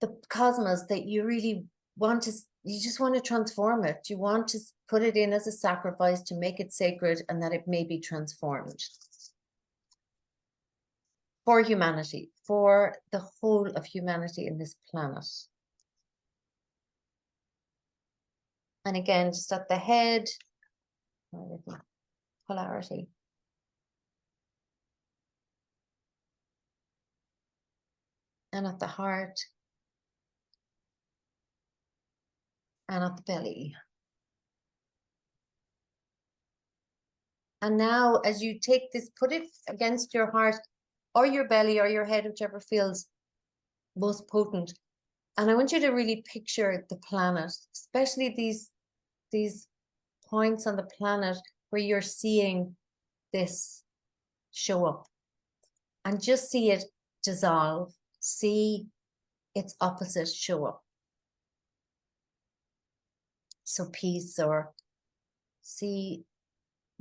the cosmos that you really want to, you just want to transform it. You want to put it in as a sacrifice to make it sacred, and that it may be transformed for humanity, for the whole of humanity in this planet. And again, just at the head, polarity. And at the heart. and at the belly. And now as you take this, put it against your heart or your belly or your head, whichever feels most potent. And I want you to really picture the planet, especially these points on the planet where you're seeing this show up. And just see it dissolve. See its opposite show up. So peace, or see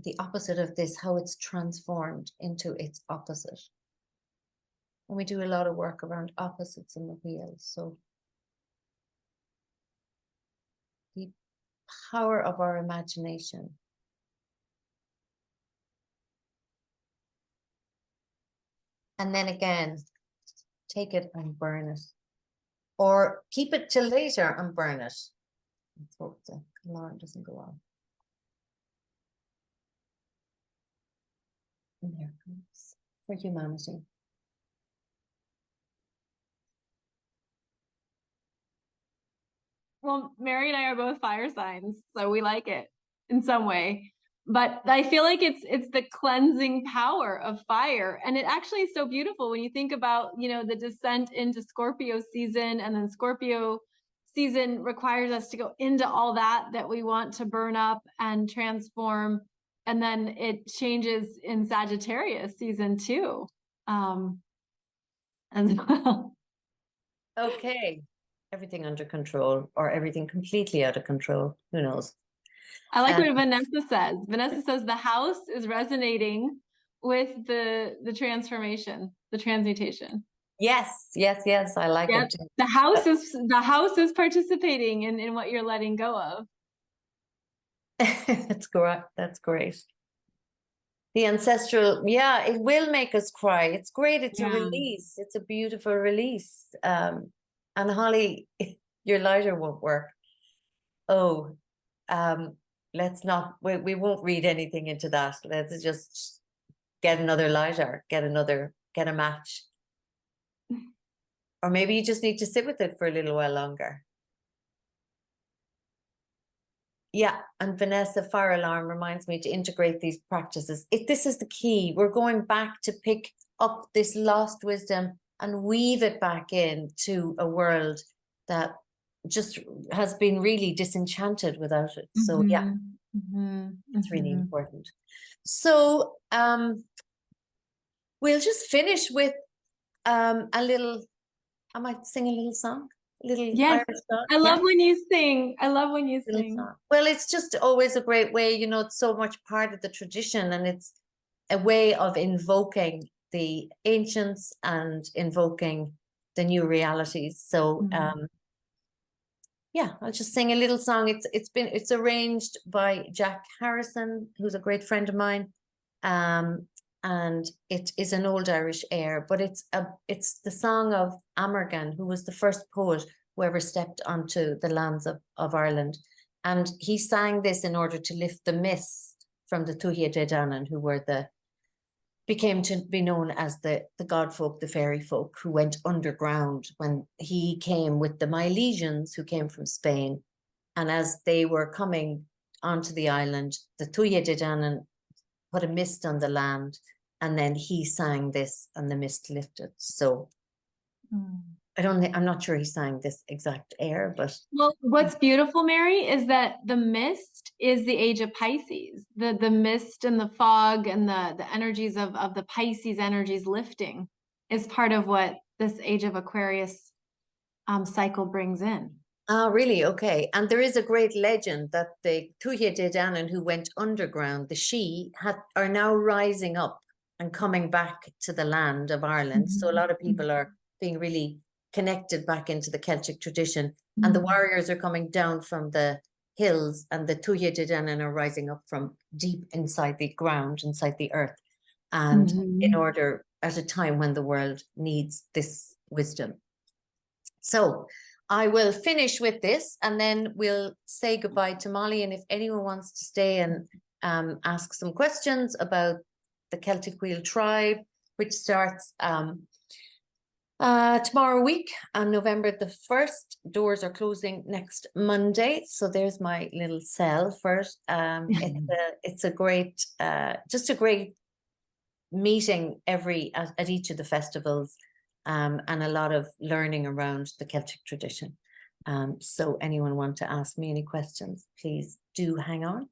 the opposite of this, how it's transformed into its opposite. And we do a lot of work around opposites in the wheel. So the power of our imagination. And then again, take it and burn it. Or keep it till later and burn it. Let's hope the alarm doesn't go on. And there it comes, for humanity. Well, Mary and I are both fire signs, so we like it in some way. But I feel like it's the cleansing power of fire. And it actually is so beautiful when you think about, you know, the descent into Scorpio season, and then Scorpio season requires us to go into all that we want to burn up and transform. And then it changes in Sagittarius season 2 as well. Okay. Everything under control, or everything completely out of control. Who knows? I like what Vanessa says. Vanessa says the house is resonating with the transformation, the transmutation. Yes, yes, yes. I like it too. The house is participating in what you're letting go of. That's correct. That's great. The ancestral, yeah, it will make us cry. It's great. It's a release. It's a beautiful release. And Holly, your lighter won't work. Oh, let's not, we won't read anything into that. Let's just get another lighter, get a match. Or maybe you just need to sit with it for a little while longer. Yeah, and Vanessa, fire alarm reminds me to integrate these practices. This is the key. We're going back to pick up this lost wisdom and weave it back into a world that just has been really disenchanted without it. So yeah, it's really important. So we'll just finish with a little, I might sing a little song. Yes, I love when you sing. I love when you sing. Well, it's just always a great way, you know, it's so much part of the tradition, and it's a way of invoking the ancients and invoking the new realities. So yeah, I'll just sing a little song. It's arranged by Jack Harrison, who's a great friend of mine. And it is an old Irish air, but it's the song of Amergan, who was the first poet who ever stepped onto the lands of Ireland. And he sang this in order to lift the mist from the Tuatha Dé Danann, who became to be known as the god folk, the fairy folk, who went underground when he came with the Milesians, who came from Spain. And as they were coming onto the island, the Tuatha Dé Danann put a mist on the land, and then he sang this and the mist lifted. So I'm not sure he sang this exact air, but well, what's beautiful, Mary, is that the mist is the age of Pisces. The mist and the fog and the energies of the Pisces energies lifting is part of what this age of Aquarius cycle brings in. Oh, really? Okay. And there is a great legend that the Tuatha Dé Danann, who went underground, the She, are now rising up and coming back to the land of Ireland. So a lot of people are being really connected back into the Celtic tradition. And the warriors are coming down from the hills, and the Tuatha Dé Danann are rising up from deep inside the ground, inside the earth. And in order, at a time when the world needs this wisdom. So I will finish with this, and then we'll say goodbye to Molly. And if anyone wants to stay and ask some questions about the Celtic Wheel tribe, which starts Tomorrow week on November the 1st, doors are closing next Monday. So there's my little cell first. It's a great, just a great meeting at each of the festivals, and a lot of learning around the Celtic tradition. So anyone want to ask me any questions, please do hang on.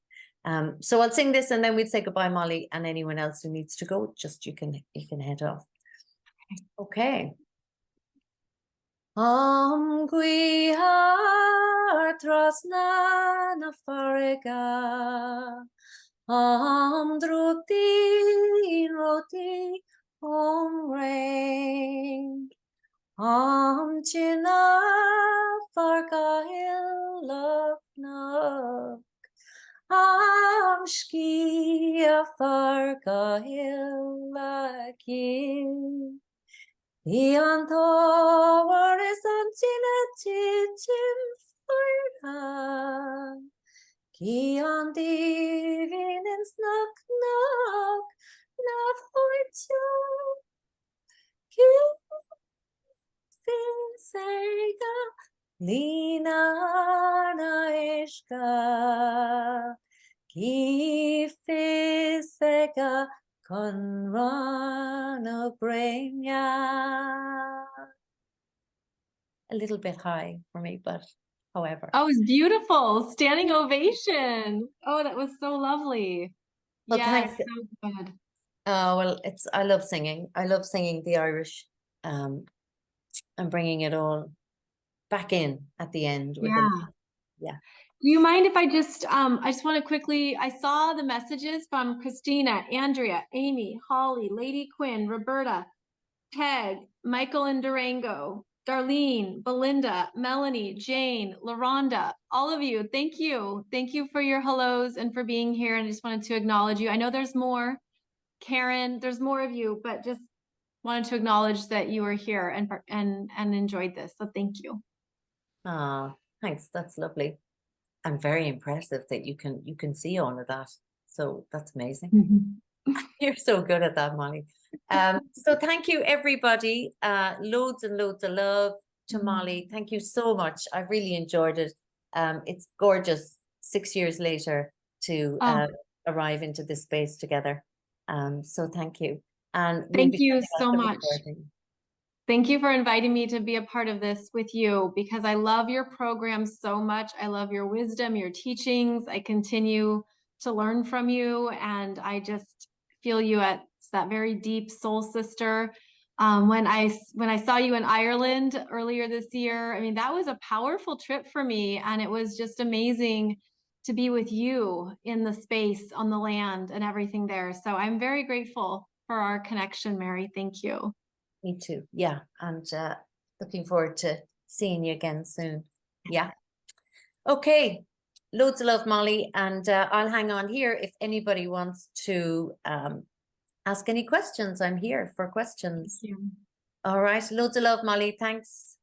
So I'll sing this and then we'd say goodbye, Molly, and anyone else who needs to go, just you can head off. Okay. Gwiar trosna na fariga, druti roti rain, china farga hillock, skia farga hillakin. Ian Thor is Jim Fire. Kian Divin and Snuck Knock, Nav Hoitio. King Sega, Lina Naishka, Kifisega. Conrano Brenya. A little bit high for me, but however. Oh, it was beautiful. Standing ovation. Oh, that was so lovely. Well, yes, thanks. so good. Well, I love singing. I love singing the Irish, and bringing it all back in at the end. Yeah. Do you mind if I just want to quickly, I saw the messages from Christina, Andrea, Amy, Holly, Lady Quinn, Roberta, Peg, Michael and Durango, Darlene, Belinda, Melanie, Jane, LaRonda, all of you. Thank you. Thank you for your hellos and for being here. And I just wanted to acknowledge you. I know there's more. Karen, there's more of you, but just wanted to acknowledge that you were here and enjoyed this. So thank you. Thanks. That's lovely. And very impressive that you can see all of that. So that's amazing. You're so good at that, Molly. So thank you, everybody. Loads and loads of love to Molly. Thank you so much. I really enjoyed it. It's gorgeous 6 years later to arrive into this space together. So thank you. And thank you so much. Thank you for inviting me to be a part of this with you, because I love your program so much. I love your wisdom, your teachings. I continue to learn from you, and I just feel you at that very deep soul sister. When I saw you in Ireland earlier this year, I mean, that was a powerful trip for me, and it was just amazing to be with you in the space, on the land, and everything there. So I'm very grateful for our connection, Mary. Thank you. Me too. Yeah. And looking forward to seeing you again soon. Yeah. Okay. Loads of love, Molly. And I'll hang on here. If anybody wants to ask any questions, I'm here for questions. Thank you. All right. Loads of love, Molly. Thanks.